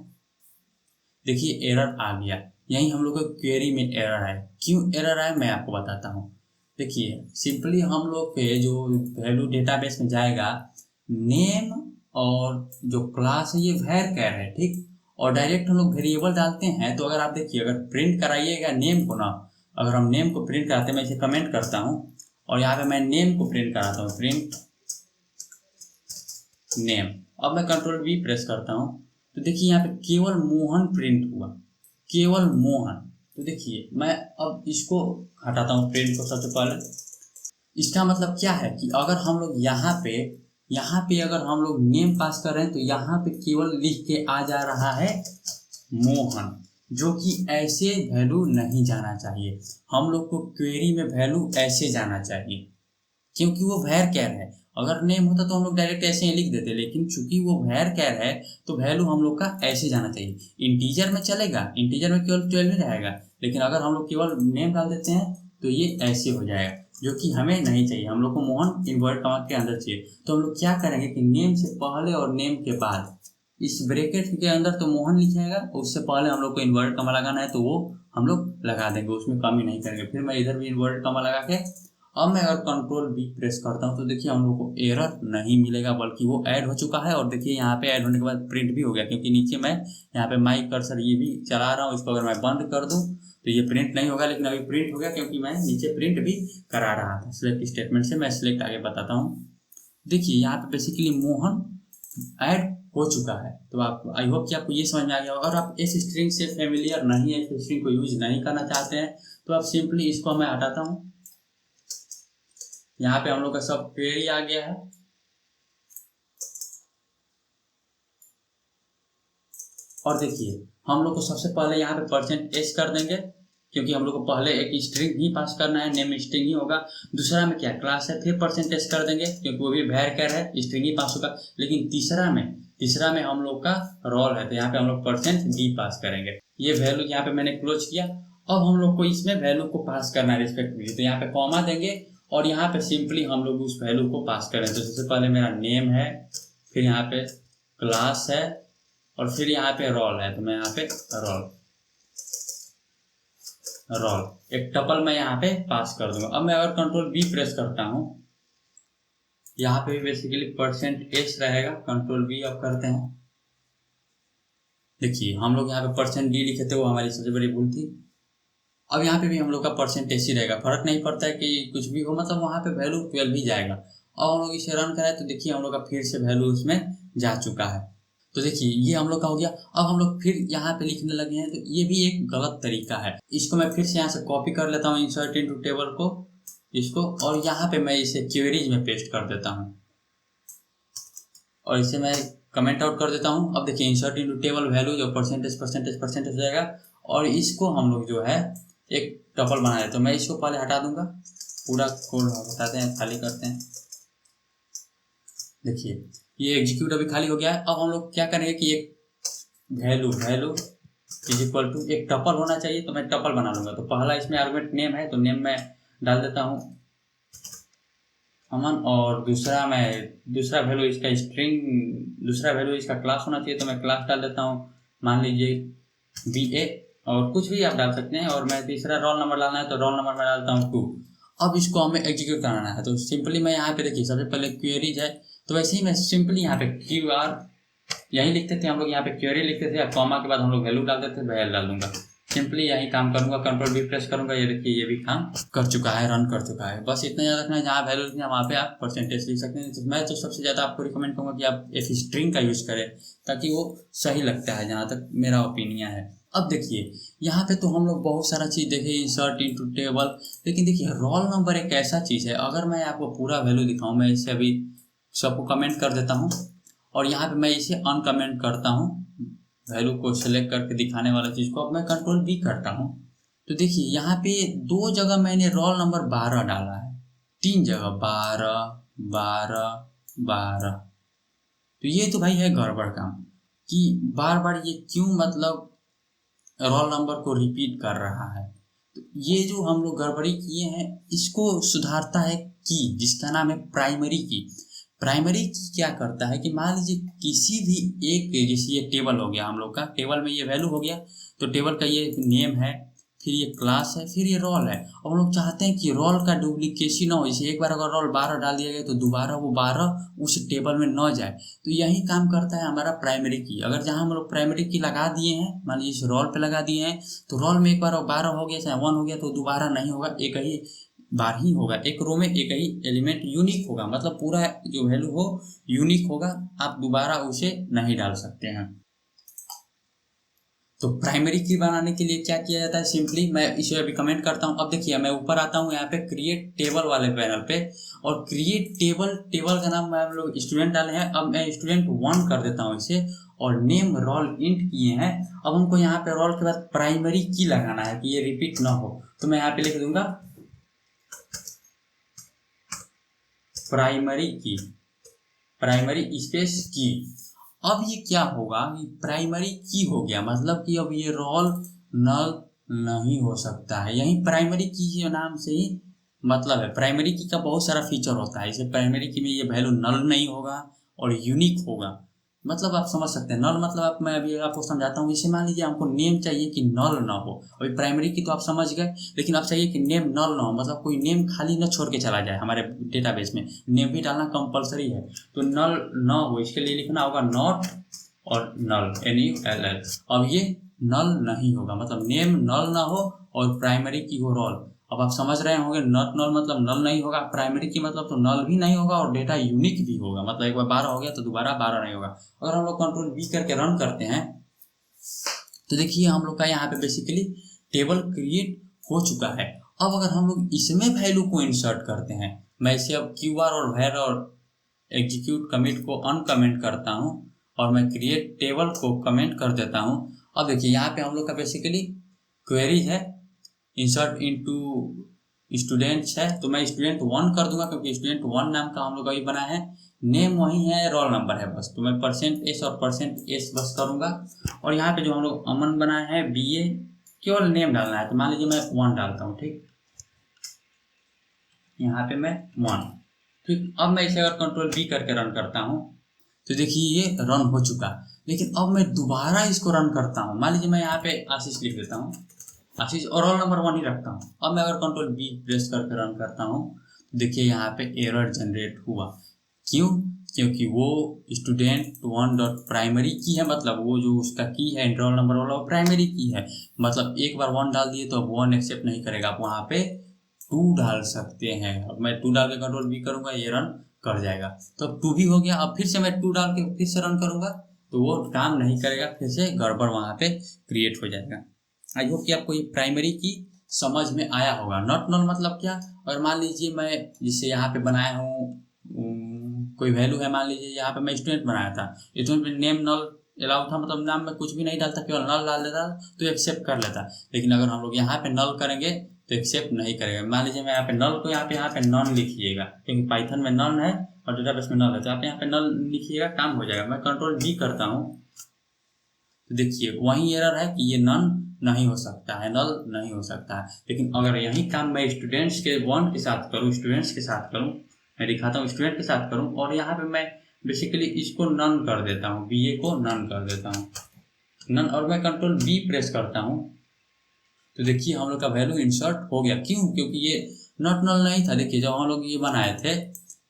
[SPEAKER 1] देखिए एरर आ गया। यही हम लोग को क्वेरी में एरर है। क्यों एरर है मैं आपको बताता हूँ। देखिए सिंपली हम लोग के जो वैल्यू डेटाबेस में जाएगा, नेम और जो क्लास है ये var है, ठीक। और डायरेक्ट हम लोग वेरिएबल डालते हैं। तो अगर आप देखिए, अगर प्रिंट कराइएगा नेम को ना, अगर हम नेम को प्रिंट कराते हैं, मैं इसे कमेंट करता हूँ और यहाँ पे मैं नेम को प्रिंट कराता हूँ, प्रिंट नेम। अब मैं कंट्रोल V प्रेस करता हूँ तो देखिए यहाँ पे केवल मोहन प्रिंट हुआ, केवल मोहन। तो देखिए मैं अब इसको हटाता हूँ प्रिंट को सबसे पहले। इसका मतलब क्या है कि अगर हम लोग यहाँ पे अगर हम लोग नेम पास कर रहे हैं तो यहाँ पे केवल लिख के आ जा रहा है मोहन, जो कि ऐसे वैल्यू नहीं जाना चाहिए। हम लोग को क्वेरी में वैल्यू ऐसे जाना चाहिए, क्योंकि वो var है। अगर नेम होता तो हम लोग डायरेक्ट ऐसे ही लिख देते, लेकिन चूंकि वो var है तो वैल्यू हम लोग का ऐसे जाना चाहिए। इंटीजर में चलेगा, इंटीजर में केवल 12 ही रहेगा, लेकिन अगर हम लोग केवल नेम डाल देते हैं तो ये ऐसे हो जाएगा, जो कि हमें नहीं चाहिए। हम लोग को मोहन इन्वर्ट कॉमा के अंदर चाहिए। तो हम लोग क्या करेंगे कि नेम से पहले और नेम के बाद इस ब्रैकेट के अंदर तो मोहन लिखेगा, उससे पहले हम लोग को इन्वर्ट कॉमा लगाना है तो वो हम लोग लगा देंगे, उसमें कमी नहीं करेंगे। फिर मैं इधर भी इन्वर्ट कॉमा लगा के अब मैं अगर कंट्रोल B प्रेस करता हूं तो देखिए हम लोग को एरर नहीं मिलेगा, बल्कि वो ऐड हो चुका है। और देखिए यहाँ पे ऐड होने के बाद प्रिंट भी हो गया, क्योंकि नीचे मैं यहाँ पे माई कर्सर ये भी चला रहा हूँ। इसको अगर मैं बंद कर दूं तो ये प्रिंट नहीं होगा, लेकिन अभी प्रिंट हो गया क्योंकि मैं नीचे प्रिंट भी करा रहा था। सिलेक्ट स्टेटमेंट से मैं सिलेक्ट आगे बताता हूँ। देखिए यहाँ पे बेसिकली मोहन ऐड हो चुका है। तो आप, आई होप कि आपको ये समझ में आ गया। और आप इस स्ट्रिंग से फेमिलियर नहीं है, इस स्ट्रिंग को यूज नहीं करना चाहते हैं, तो आप सिंपली इसको मैं हटाता हूँ। यहाँ पे हम लोग का सब क्वेरी आ गया है। और देखिए हम लोग को सबसे पहले यहाँ पे %s कर देंगे, क्योंकि हम लोग को पहले एक स्ट्रिंग ही पास करना है, नेम स्ट्रिंग ही होगा। दूसरा में क्या क्लास है, फिर %s कर देंगे, क्योंकि वो भी var है, स्ट्रिंग ही पास होगा। लेकिन तीसरा में हम लोग का रोल है, तो यहाँ पे हम लोग %d पास करेंगे। ये वैल्यू यहाँ पे मैंने क्लोज किया। अब हम लोग को इसमें वैल्यू को पास करना है रिस्पेक्टिवली, तो यहाँ पे कॉमा देंगे और यहाँ पे सिंपली हम लोग उस वैल्यू को पास करें। तो सबसे पहले मेरा नेम है, फिर यहाँ पे क्लास है, और फिर यहाँ पे रोल है। तो मैं यहाँ पे रोल एक टपल मैं यहाँ पे पास कर दूंगा। अब मैं अगर कंट्रोल B प्रेस करता हूँ, यहाँ पे भी बेसिकली %s रहेगा। कंट्रोल B अब करते हैं। देखिए हम लोग यहाँ पे %d लिखे थे, वो हमारी सबसे बड़ी भूल थी। अब यहाँ पे भी हम लोग का %s ही रहेगा, फर्क नहीं पड़ता है कि कुछ भी हो, मतलब वहाँ पे वैल्यू 12 ही जाएगा। अब हम लोग इसे रन करें तो देखिए हम लोग का फिर से वैल्यू उसमें जा चुका है। तो देखिए ये हम लोग का हो गया। अब हम लोग फिर यहाँ पे लिखने लगे हैं, तो ये भी एक गलत तरीका है। इसको मैं फिर से यहाँ से कॉपी कर लेता हूँ, इंसर्ट इनटू टेबल को, इसको, और यहाँ पे मैं इसे क्वेरीज में पेस्ट कर देता हूँ और इसे मैं कमेंट आउट कर देता हूँ। अब देखिए इंसर्ट इनटू टेबल वैल्यू जो % हो जाएगा, और इसको हम लोग जो है एक टपल बना है। तो मैं इसको पहले हटा दूंगा, पूरा कोड हटाते हैं, खाली करते हैं। देखिए ये एग्जीक्यूट अभी खाली हो गया है। अब हम लोग क्या करेंगे कि एक वैल्यू इज इक्वल टू एक टपल होना चाहिए, तो मैं टपल बना लूंगा। तो पहला इसमें आर्गुमेंट नेम है, तो नेम में डाल देता हूँ अमन, और दूसरा वैल्यू इसका स्ट्रिंग, दूसरा वैल्यू इसका क्लास होना चाहिए, तो मैं क्लास डाल देता हूँ, मान लीजिए BA, और कुछ भी आप डाल सकते हैं। और मैं तीसरा रोल नंबर डालना है, तो रोल नंबर में डालता हूँ 2। अब इसको हमें एग्जीक्यूट कराना है, तो सिंपली मैं यहाँ पे देखिए सबसे पहले क्वेरीज है, तो वैसे ही मैं सिंपली यहाँ पे QR यही लिखते थे हम लोग, यहाँ पे क्वेरी लिखते थे, कॉमा के बाद हम लोग वैल्यू डालते थे, वैल्यू डाल दूंगा सिंपली यही काम करूंगा, कंट्रोल भी प्रेस करूंगा, ये देखिए ये भी काम कर चुका है, रन कर चुका है। बस इतना याद रखना है, जहाँ वैल्यू लिखना है वहाँ पे आप परसेंटेज लिख सकते हैं। तो मैं तो सबसे ज़्यादा आपको रिकमेंड करूँगा कि आप एफ स्ट्रिंग का यूज़ करें, ताकि वो सही लगता है, जहाँ तक मेरा ओपिनियन है। अब देखिए यहाँ पे तो हम लोग बहुत सारा चीज़ देखे, इंसर्ट इनटू टेबल, लेकिन देखिए रोल नंबर एक ऐसा चीज़ है, अगर मैं आपको पूरा वैल्यू दिखाऊँ, मैं इसे अभी सबको कमेंट कर देता हूँ और यहाँ पे मैं इसे अनकमेंट करता हूँ, वैल्यू को सिलेक्ट करके दिखाने वाला चीज़ को। अब मैं कंट्रोल भी करता हूँ, तो देखिए यहाँ पे 2 जगह मैंने रोल नंबर 12 डाला है, 3 जगह 12 12 12। तो ये तो भाई है गड़बड़ काम, कि बार बार ये क्यों मतलब रोल नंबर को रिपीट कर रहा है। तो ये जो हम लोग गड़बड़ी किए हैं, इसको सुधारता है की, जिसका नाम है प्राइमरी की। प्राइमरी की क्या करता है कि मान लीजिए किसी भी एक, जैसे ये टेबल हो गया हम लोग का, टेबल में ये वैल्यू हो गया, तो टेबल का ये नेम है, फिर ये क्लास है, फिर ये रोल है। और हम लोग चाहते हैं कि रोल का डुप्लीकेशन ना हो, जैसे एक बार अगर रोल 12 डाल दिया गया तो दोबारा वो 12 उस टेबल में न जाए। तो यही काम करता है हमारा प्राइमरी की। अगर जहाँ हम लोग प्राइमरी की लगा दिए हैं, मान लीजिए इस रोल पे लगा दिए हैं, तो रोल में एक बार 12 हो गया चाहे 1 हो गया, तो दोबारा नहीं होगा, एक ही बार ही होगा, एक रो में एक ही एलिमेंट यूनिक होगा, मतलब पूरा जो वैल्यू हो यूनिक होगा, आप दोबारा उसे नहीं डाल सकते हैं। तो प्राइमरी की बनाने के लिए क्या किया जाता है, सिंपली मैं इसे अभी कमेंट करता हूँ। अब देखिए मैं ऊपर आता हूँ यहाँ पे क्रिएट टेबल वाले पैनल पे, और क्रिएट टेबल, टेबल का नाम हम लोग स्टूडेंट डाले हैं। अब मैं स्टूडेंट 1 कर देता हूँ इसे, और नेम रोल इंट किए हैं। अब हमको यहाँ पे रोल के बाद प्राइमरी की लगाना है कि ये रिपीट ना हो, तो मैं यहाँ पे लिख दूंगा प्राइमरी की, प्राइमरी स्पेस की। अब ये क्या होगा, ये प्राइमरी की हो गया, मतलब कि अब ये रोल नल नहीं हो सकता है। यही प्राइमरी की के नाम से ही मतलब है। प्राइमरी की का बहुत सारा फीचर होता है, इसे प्राइमरी की में ये वैल्यू नल नहीं होगा और यूनिक होगा, मतलब आप समझ सकते हैं। नल मतलब आप, मैं अभी आपको समझाता हूँ। जैसे मान लीजिए हमको नेम चाहिए कि नल ना हो, अभी प्राइमरी की तो आप समझ गए, लेकिन आप चाहिए कि नेम नल ना हो, मतलब कोई नेम खाली ना छोड़ के चला जाए। हमारे डेटाबेस में नेम भी डालना कंपलसरी है, तो नल ना हो इसके लिए लिखना होगा नॉट और नल, NULL। अब ये नल नहीं होगा, मतलब नेम नल ना हो और प्राइमरी की हो रोल। अब आप समझ रहे होंगे, नॉट नल मतलब नल नहीं होगा, प्राइमरी की मतलब तो नल भी नहीं होगा और डेटा यूनिक भी होगा, मतलब एक बार 12 हो गया तो दोबारा 12 नहीं होगा। अगर हम लोग कंट्रोल V करके रन करते हैं, तो देखिए हम लोग का यहाँ पे बेसिकली टेबल क्रिएट हो चुका है। अब अगर हम लोग इसमें वैल्यू को इंसर्ट करते हैं, मैं इसे अब QR और वैर और एग्जीक्यूट कमिट को अनकमेंट करता हूँ, और मैं क्रिएट टेबल को कमेंट कर देता हूँ। अब देखिए यहाँ पे हम लोग का बेसिकली क्वेरी है इंसर्ट इनटू स्टूडेंट्स है, तो मैं स्टूडेंट 1 कर दूंगा, क्योंकि स्टूडेंट 1 नाम का हम लोग अभी बना है। नेम वही है, रोल नंबर है बस, तो मैं %s और %s बस करूंगा। और यहाँ पे जो हम लोग अमन बनाए हैं BA, केवल नेम डालना है, तो मान लीजिए मैं 1 डालता हूँ, ठीक, यहाँ पे मैं 1, ठीक। अब मैं इसे अगर कंट्रोल V करके रन करता हूँ, तो देखिए ये रन हो चुका। लेकिन अब मैं दोबारा इसको रन करता हूँ, मान लीजिए मैं यहाँ पे आशीष लिख देता हूँ, आशीष, और रोल नंबर 1 ही रखता हूँ। अब मैं अगर कंट्रोल V प्रेस करके रन करता हूँ, तो देखिए यहाँ पे एरर जनरेट हुआ। क्यों? क्योंकि वो स्टूडेंट 1 डॉट प्राइमरी की है, मतलब वो जो उसका की है रोल नंबर वाला वो प्राइमरी की है, मतलब एक बार 1 डाल दिए तो अब 1 एक्सेप्ट नहीं करेगा, आप वहाँ पे 2 डाल सकते हैं। अब मैं 2 डाल के कंट्रोल V करूंगा, ये रन कर जाएगा, तो अब 2 भी हो गया। अब फिर से मैं 2 डाल के फिर से रन करूंगा, तो वो काम नहीं करेगा, फिर से गड़बड़ वहाँ पे क्रिएट हो जाएगा। आई होप कि आपको ये प्राइमरी की समझ में आया होगा। नॉट नल मतलब क्या, और मान लीजिए मैं जिसे यहाँ पे बनाया हूँ, कोई वैल्यू है, मान लीजिए यहाँ पे मैं स्टूडेंट बनाया था, स्टूडेंट में नेम नल अलाउ था, मतलब नाम में कुछ भी नहीं डालता, केवल नल डाल देता तो एक्सेप्ट कर लेता। लेकिन अगर हम लोग यहाँ पे नल करेंगे तो एक्सेप्ट नहीं करेगा। मान लीजिए मैं यहाँ पे नल को यहाँ पे नॉन लिखिएगा, क्योंकि पाइथन में नल है और डेटाबेस में नल है, तो आप यहाँ पे नल लिखिएगा, काम हो जाएगा। मैं कंट्रोल V करता हूँ, तो देखिए वही एरर है कि ये नन नहीं हो सकता है, नल नहीं हो सकता है। लेकिन अगर यही काम मैं स्टूडेंट्स के 1 के साथ करूँ, स्टूडेंट्स के साथ करूँ, मैं दिखाता हूँ स्टूडेंट के साथ करूँ, और यहाँ पे मैं बेसिकली इसको नन कर देता हूँ, BA को नन कर देता हूँ, नन, और मैं कंट्रोल V प्रेस करता हूँ, तो देखिए हम लोग का वैल्यू इंसर्ट हो गया। क्यों? क्योंकि ये नॉट नल नहीं था। देखिए जब हम लोग ये बनाए थे,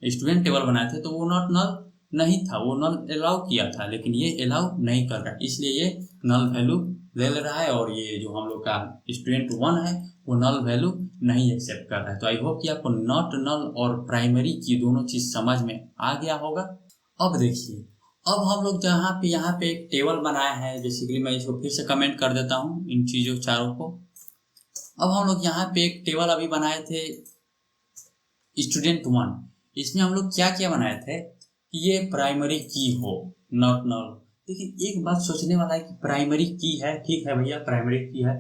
[SPEAKER 1] स्टूडेंट टेबल बनाए थे, तो वो नॉट नल नहीं था, वो नल अलाउ किया था, लेकिन ये अलाउ नहीं कर रहा है, इसलिए ये नल वैल्यू ले रहा है। और ये जो हम लोग का स्टूडेंट 1 है वो नल वैल्यू नहीं एक्सेप्ट कर रहा है। तो आई होप कि आपको नॉट नल और प्राइमरी की दोनों चीज समझ में आ गया होगा। अब देखिए, अब हम लोग यहाँ पे एक टेबल बनाया है। बेसिकली मैं इसको फिर से कमेंट कर देता हूँ इन चीजों चारों को। अब हम लोग यहाँ पे एक टेबल अभी बनाए थे स्टूडेंट 1, इसमें हम लोग क्या क्या बनाए थे कि ये प्राइमरी की हो, नॉट नल। लेकिन एक बात सोचने वाला है कि प्राइमरी की है, ठीक है भैया प्राइमरी की है,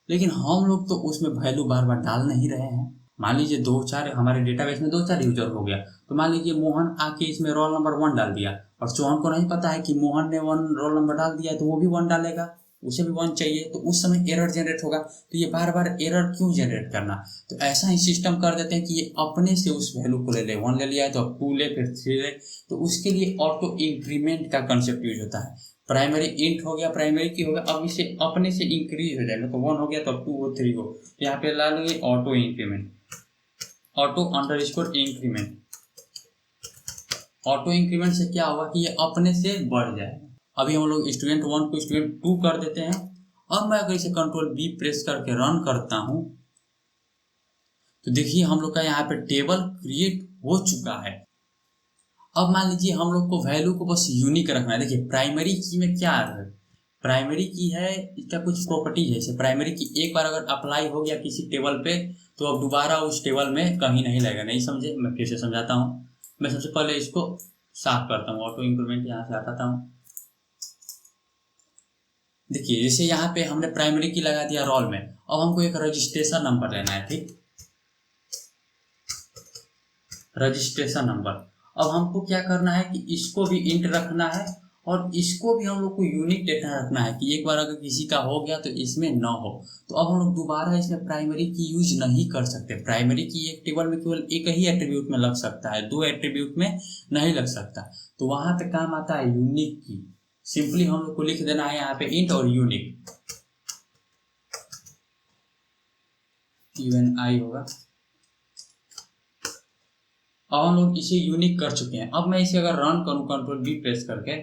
[SPEAKER 1] लेकिन हम लोग तो उसमें वैल्यू बार बार डाल नहीं रहे हैं। मान लीजिए 2-4 हमारे डेटाबेस में 2-4 यूजर हो गया, तो मान लीजिए मोहन आके इसमें रोल नंबर 1 डाल दिया, और सोहन को नहीं पता है कि मोहन ने 1 रोल नंबर डाल दिया, तो वो भी 1 डालेगा, उसे भी 1 चाहिए, तो उस समय एरर जनरेट होगा। तो ये बार बार एरर क्यों जनरेट करना, तो ऐसा ही सिस्टम कर देते हैं कि ये अपने से उस वैल्यू को ले ले। 1 ले लिया है तो अब 2 ले, फिर 3 ले, तो उसके लिए ऑटो इंक्रीमेंट का कंसेप्ट यूज होता है। प्राइमरी इंट हो गया, प्राइमरी की हो गया, अब इसे अपने से इंक्रीज हो जाएगा, तो 1 हो गया तो अब 2 हो, 3 हो, तो यहाँ पे ला लेंगे auto increment, auto underscore increment. Auto increment से क्या होगा कि ये अपने से बढ़ जाएगा। अभी हम लोग स्टूडेंट 1 को स्टूडेंट 2 कर देते हैं। अब मैं अगर इसे कंट्रोल बी प्रेस करके रन करता हूं, तो देखिए हम लोग का यहाँ पे टेबल क्रिएट हो चुका है। अब मान लीजिए हम लोग को वैल्यू को बस यूनिक रखना है। देखिए प्राइमरी की में क्या है, प्राइमरी की है, इसका कुछ प्रॉपर्टी है। जैसे प्राइमरी की एक बार अगर अप्लाई हो गया किसी टेबल पे, तो अब दोबारा उस टेबल में कहीं नहीं लगेगा। नहीं समझे, मैं फिर से समझाता हूँ। मैं सबसे पहले इसको साफ करता हूँ, ऑटो इंक्रीमेंट यहाँ से हटाता हूँ। देखिए जैसे यहाँ पे हमने प्राइमरी की लगा दिया रोल में, अब हमको एक रजिस्ट्रेशन नंबर लेना है, ठीक, रजिस्ट्रेशन नंबर। अब हमको क्या करना है कि इसको भी इंट रखना है, और इसको भी हम लोग को यूनिक डेटा रखना है कि एक बार अगर किसी का हो गया तो इसमें न हो। तो अब हम लोग दोबारा इसमें प्राइमरी की यूज नहीं कर सकते। प्राइमरी की एक टेबल में केवल एक ही एट्रीब्यूट में लग सकता है, 2 एट्रीब्यूट में नहीं लग सकता। तो वहां पे काम आता है यूनिक की। सिंपली हम लोग को लिख देना है यहाँ पे इंट और यूनिक, UNI होगा। अब हम लोग इसे यूनिक कर चुके हैं। अब मैं इसे अगर रन करूं कंट्रोल बी प्रेस करके,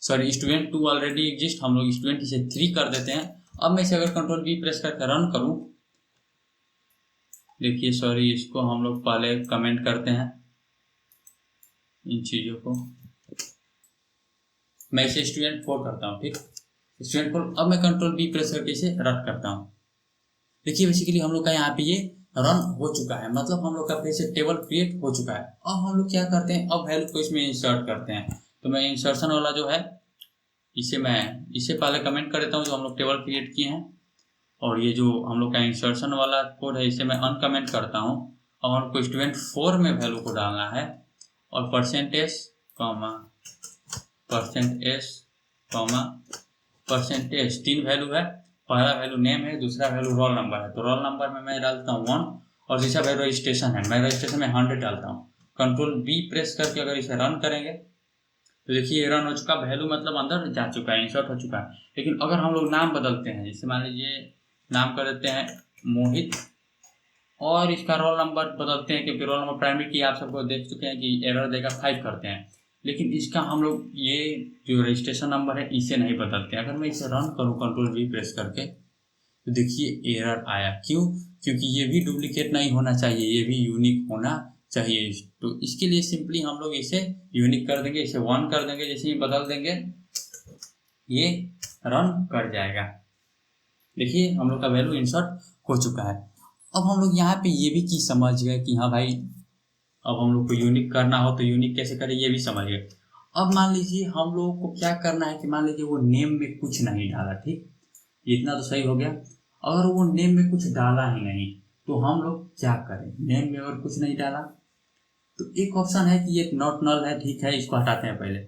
[SPEAKER 1] सॉरी स्टूडेंट 2 ऑलरेडी एग्जिस्ट, हम लोग स्टूडेंट इसे 3 कर देते हैं। अब मैं इसे अगर कंट्रोल बी प्रेस करके रन करूं, देखिए सॉरी इसको हम लोग पहले कमेंट करते हैं इन चीजों को। मैं इसे स्टूडेंट 4 करता हूँ, ठीक, स्टूडेंट 4। अब मैं कंट्रोल बी प्रेस करके इसे रन करता हूँ। देखिए बेसिकली हम लोग का यहाँ पे ये रन हो चुका है, मतलब हम लोग का फिर से टेबल क्रिएट हो चुका है। अब हम लोग क्या करते हैं, अब वैल्यू को इसमें इंसर्ट करते हैं। तो मैं इंसर्शन वाला जो है इसे पहले कमेंट कर देता हूँ जो हम लोग टेबल क्रिएट किए हैं, और ये जो हम लोग का इंसर्शन वाला कोड है इसे मैं अनकमेंट करता हूँ। अब हमको स्टूडेंट 4 में वैल्यू को डालना है, और %s, %s 3 वैल्यू है। पहला वैल्यू नेम है, दूसरा वैल्यू रोल नंबर है। तो रोल नंबर में मैं डालता हूँ 1, और तीसरा वैल्यू रजिस्ट्रेशन है, मैं रजिस्ट्रेशन में 100 डालता हूँ। कंट्रोल बी प्रेस करके अगर इसे रन करेंगे तो देखिए रन हो चुका, वैल्यू मतलब अंदर जा चुका है, इंसर्ट हो चुका है। लेकिन अगर हम लोग नाम बदलते हैं, जैसे मान लीजिए नाम कर देते हैं मोहित, और इसका रोल नंबर बदलते हैं, क्योंकि रोल नंबर प्राइमरी की आप सबको देख चुके हैं कि एरर देगा 5 करते हैं, लेकिन इसका हम लोग ये जो रजिस्ट्रेशन नंबर है इसे नहीं बदलते। अगर मैं इसे रन करूँ कंट्रोल वी प्रेस करके, तो देखिए एरर आया। क्यों, क्योंकि ये भी डुप्लीकेट नहीं होना चाहिए, ये भी यूनिक होना चाहिए। तो इसके लिए सिंपली हम लोग इसे यूनिक कर देंगे, इसे 1 कर देंगे, जैसे ही बदल देंगे ये रन कर जाएगा। देखिए हम लोग का वैल्यू इंसर्ट हो चुका है। अब हम लोग यहाँ पे ये भी चीज समझ गए कि हाँ भाई अब हम लोग को यूनिक करना हो तो यूनिक कैसे करें, ये भी समझ गए। अब मान लीजिए हम लोगों को क्या करना है कि मान लीजिए वो नेम में कुछ नहीं डाला, ठीक, इतना तो सही हो गया। अगर वो नेम में कुछ डाला ही नहीं तो हम लोग क्या करें, नेम में अगर कुछ नहीं डाला तो एक ऑप्शन है कि ये नॉट नल है, ठीक है, इसको हटाते हैं, पहले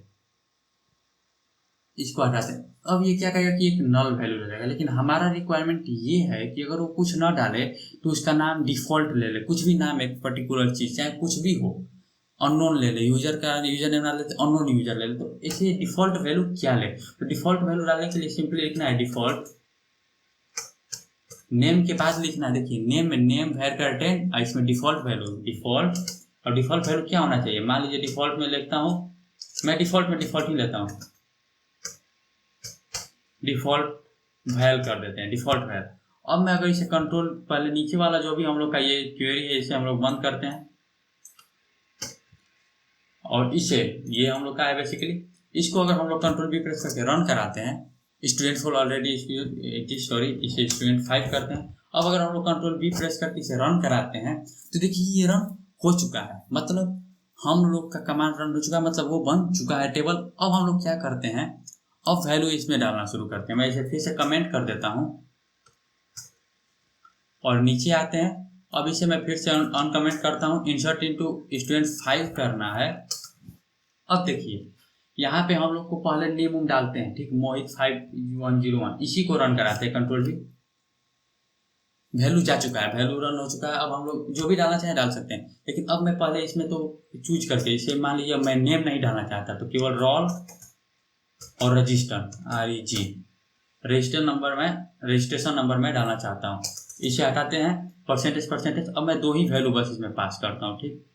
[SPEAKER 1] इसको हटाते हैं। अब ये क्या कहेगा कि एक नल वैल्यू ले लेगा, लेकिन हमारा रिक्वायरमेंट ये है कि अगर वो कुछ ना डाले तो उसका नाम डिफॉल्ट ले ले, कुछ भी नाम, एक पर्टिकुलर चीज चाहे कुछ भी हो, अननोन ले ले, यूजर का यूजर नेम ना ले, अननोन यूजर ले ले। तो इसे डिफॉल्ट वैल्यू क्या ले, तो डिफॉल्ट वैल्यू डालने के लिए सिंपली लिखना है डिफॉल्ट, नेम के पास लिखना है, देखिए नेम में नेम वेक्टर 10, इसमें डिफॉल्ट वैल्यू डिफॉल्ट, और डिफॉल्ट वैल्यू क्या होना चाहिए, मान लीजिए डिफॉल्ट में लिखता हूँ मैं डिफ़ॉल्ट ही लेता हूँ, डिफ़ॉल्ट वैल कर देते हैं, डिफ़ॉल्ट वैल। अब मैं अगर इसे कंट्रोल, पहले नीचे वाला जो भी हम लोग का ये क्वेरी है इसे हम लोग बंद करते हैं, और इसे, ये हम लोग का है बेसिकली, इसको अगर हम लोग कंट्रोल बी प्रेस करके रन कराते हैं, स्टूडेंट 4 ऑलरेडी इसे स्टूडेंट 5 करते हैं। अब अगर हम लोग कंट्रोल बी प्रेस करके इसे रन कराते हैं तो देखिए ये रन हो चुका है, मतलब हम लोग का कमांड रन हो चुका है, मतलब वो बन चुका है टेबल। अब हम लोग क्या करते हैं, अब वैल्यू इसमें डालना शुरू करते हैं। मैं इसे फिर से कमेंट कर देता हूँ और नीचे आते हैं। अब इसे मैं फिर से अनकमेंट करता हूँ, इंसर्ट इनटू स्टूडेंट 5 करना है। अब देखिए यहाँ पे हम लोग को पहले नेम डालते हैं, ठीक, मोहित 5101, इसी को रन कराते हैं कंट्रोल भी। वैल्यू जा चुका है, वैल्यू रन हो चुका है। अब हम लोग जो भी डालना चाहें डाल सकते हैं, लेकिन अब मैं पहले इसमें तो चूज करके, इसे मान लीजिए मैं नेम नहीं डालना चाहता तो केवल रोल और रजिस्टर REG रजिस्ट्रेशन नंबर में डालना चाहता हूँ। इसे हटाते हैं, परसेंटेज। अब मैं 2 ही वैल्यू बस इसमें पास करता हूँ, ठीक।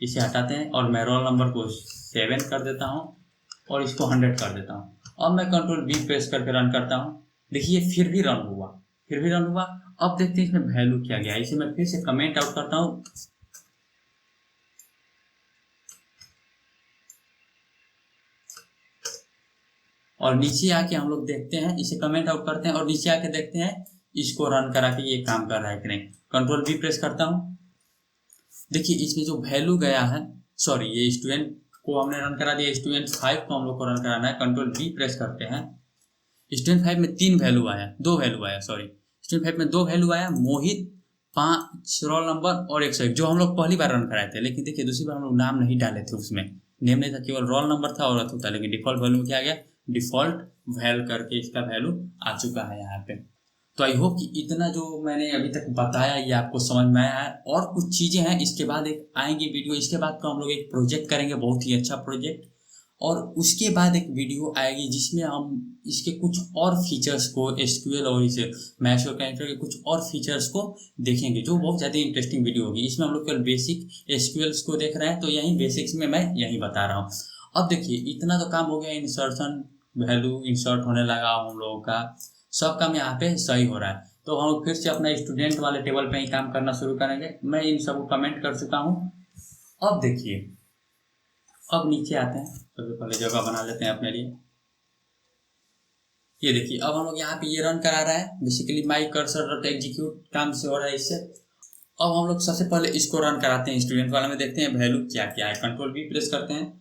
[SPEAKER 1] इसे हटाते हैं और मैं रोल नंबर को 7 कर देता हूँ और इसको 100 कर देता हूँ। अब मैं कंट्रोल बी प्रेस करके रन करता हूँ, देखिए फिर भी रन हुआ। अब देखते हैं इसमें वैल्यू क्या गया। इसे मैं फिर से कमेंट आउट करता हूँ, और नीचे आके हम लोग देखते हैं, इसे कमेंट आउट करते हैं और नीचे आके देखते हैं इसको रन करा के ये काम कर रहा है कि नहीं। कंट्रोल बी प्रेस करता हूँ, देखिए इसमें जो वैल्यू गया है, सॉरी ये स्टूडेंट को हमने रन करा दिया, स्टूडेंट 5 को हम लोग को रन कराना है। कंट्रोल बी प्रेस करते हैं, स्टूडेंट 5 में 2 वैल्यू आया, स्टूडेंट 5 में 2 वैल्यू आया, मोहित 5 रोल नंबर और 101, जो हम लोग पहली बार रन कराए थे। लेकिन देखिए दूसरी बार हम लोग नाम नहीं डाले थे, उसमें नेम नहीं था, केवल रोल नंबर था और अथु था। लेकिन डिफॉल्ट वैल्यू में क्या आ गया, डिफॉल्ट वैल करके इसका वैल्यू आ चुका है यहाँ पे। तो आई होप कि इतना जो मैंने अभी तक बताया ये आपको समझ में आया है। और कुछ चीज़ें हैं, इसके बाद एक आएंगी वीडियो, इसके बाद तो हम लोग एक प्रोजेक्ट करेंगे, बहुत ही अच्छा प्रोजेक्ट। और उसके बाद एक वीडियो आएगी जिसमें हम इसके कुछ और फीचर्स को, SQL और इसे मैश और कैरेक्टर के कुछ और फीचर्स को देखेंगे, जो बहुत ज़्यादा इंटरेस्टिंग वीडियो होगी। इसमें हम लोग केवल बेसिक SQLs को देख रहे हैं, तो यही बेसिक्स में मैं यही बता रहा हूँ। अब देखिए इतना तो काम हो गया, इंसर्शन वैल्यू इंसर्ट होने लगा, हम लोगों का सब काम यहाँ पे सही हो रहा है। तो हम लोग फिर से अपना स्टूडेंट वाले टेबल पे ही काम करना शुरू करेंगे। मैं इन सबको कमेंट कर चुका हूँ। अब देखिए, अब नीचे आते हैं, सबसे पहले जगह बना लेते हैं अपने लिए। ये देखिए अब हम लोग यहाँ पे ये रन करा रहा है, basically my cursor dot execute काम से हो रहा है इससे। अब हम लोग सबसे पहले इसको रन कराते हैं, स्टूडेंट वाला में देखते हैं वैल्यू क्या क्या है। कंट्रोल बी प्रेस करते हैं।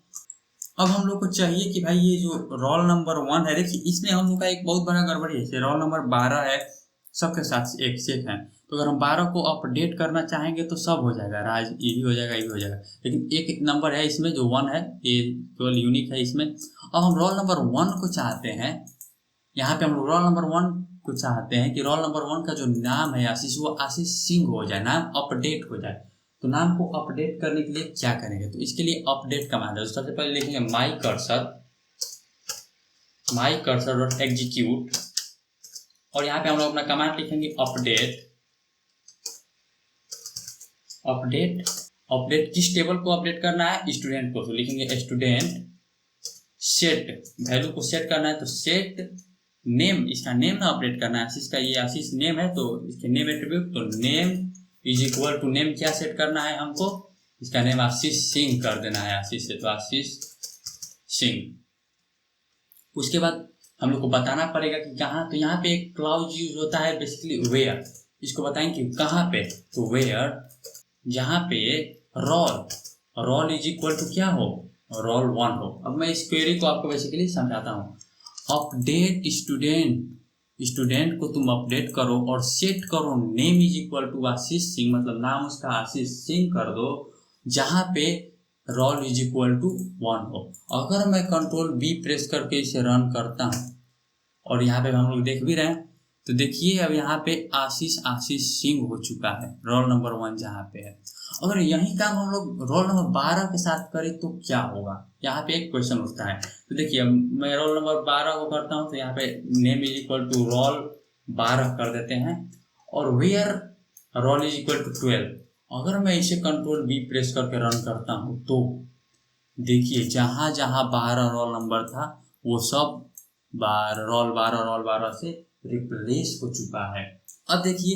[SPEAKER 1] अब हम लोग को चाहिए कि भाई ये जो रोल नंबर 1 है, देखिए इसमें हम लोग का एक बहुत बड़ा गड़बड़ी है। रोल नंबर 12 है, सबके साथ एक से एक है, तो अगर हम 12 को अपडेट करना चाहेंगे तो सब हो जाएगा, राज ये भी हो जाएगा, ये भी हो जाएगा। लेकिन एक नंबर है इसमें जो 1 है, ये केवल यूनिक है इसमें। अब हम रोल नंबर 1 को चाहते हैं, यहाँ पे हम रोल नंबर 1 को चाहते हैं कि रोल नंबर 1 का जो नाम है आशीष, वो आशीष सिंह हो जाए, नाम अपडेट हो जाए। तो नाम को अपडेट करने के लिए क्या करेंगे, तो इसके लिए अपडेट कमांड है। तो सबसे पहले लिखेंगे माई कर्सर डॉट एग्जीक्यूट, और यहाँ पे हम लोग अपना कमांड लिखेंगे अपडेट किस टेबल को अपडेट करना है, स्टूडेंट को। तो लिखेंगे स्टूडेंट सेट, वैल्यू को सेट करना है तो सेट नेम, इसका नेम ना अपडेट करना है। आशीष का ये आशीष नेम है, तो इसके नेम एट्रीब्यूट, तो name is equal to name क्या सेट करना है हमको, इसका नेम आशीष सिंह कर देना है, आशीष से तो आशीष सिंह। उसके बाद हम लोग को बताना पड़ेगा कि कहाँ, तो यहाँ पे एक क्लाउज यूज होता है बेसिकली वेयर, इसको बताएंगे कि कहाँ पे, तो वेयर जहाँ पे रोल इज इक्वल टू क्या हो, रोल 1 हो। अब मैं इस क्वेरी को आपको बेसिकली समझाता हूँ। अपडेट स्टूडेंट को तुम अपडेट करो और सेट करो name is equal to Ashish Singh, मतलब नाम उसका आशीष सिंह कर दो, जहाँ पे रोल इज इक्वल टू 1 हो। अगर मैं कंट्रोल बी प्रेस करके इसे रन करता हूँ और यहाँ पे हम लोग देख भी रहे हैं, तो देखिए अब यहाँ पे आशीष सिंह हो चुका है, रोल नंबर 1 जहाँ पे है। अगर यही काम हम लोग रोल नंबर 12 के साथ करें तो क्या होगा, यहाँ पे एक क्वेश्चन उठता है। तो देखिए मैं रोल नंबर 12 को करता हूँ, तो यहाँ पे name is equal to roll 12 कर देते हैं, और where roll is equal to 12। अगर मैं इसे कंट्रोल बी प्रेस करके रन करता हूँ तो देखिए जहाँ जहाँ 12 रोल नंबर था वो सब रोल 12 से रिप्लेस हो चुका है। अब देखिए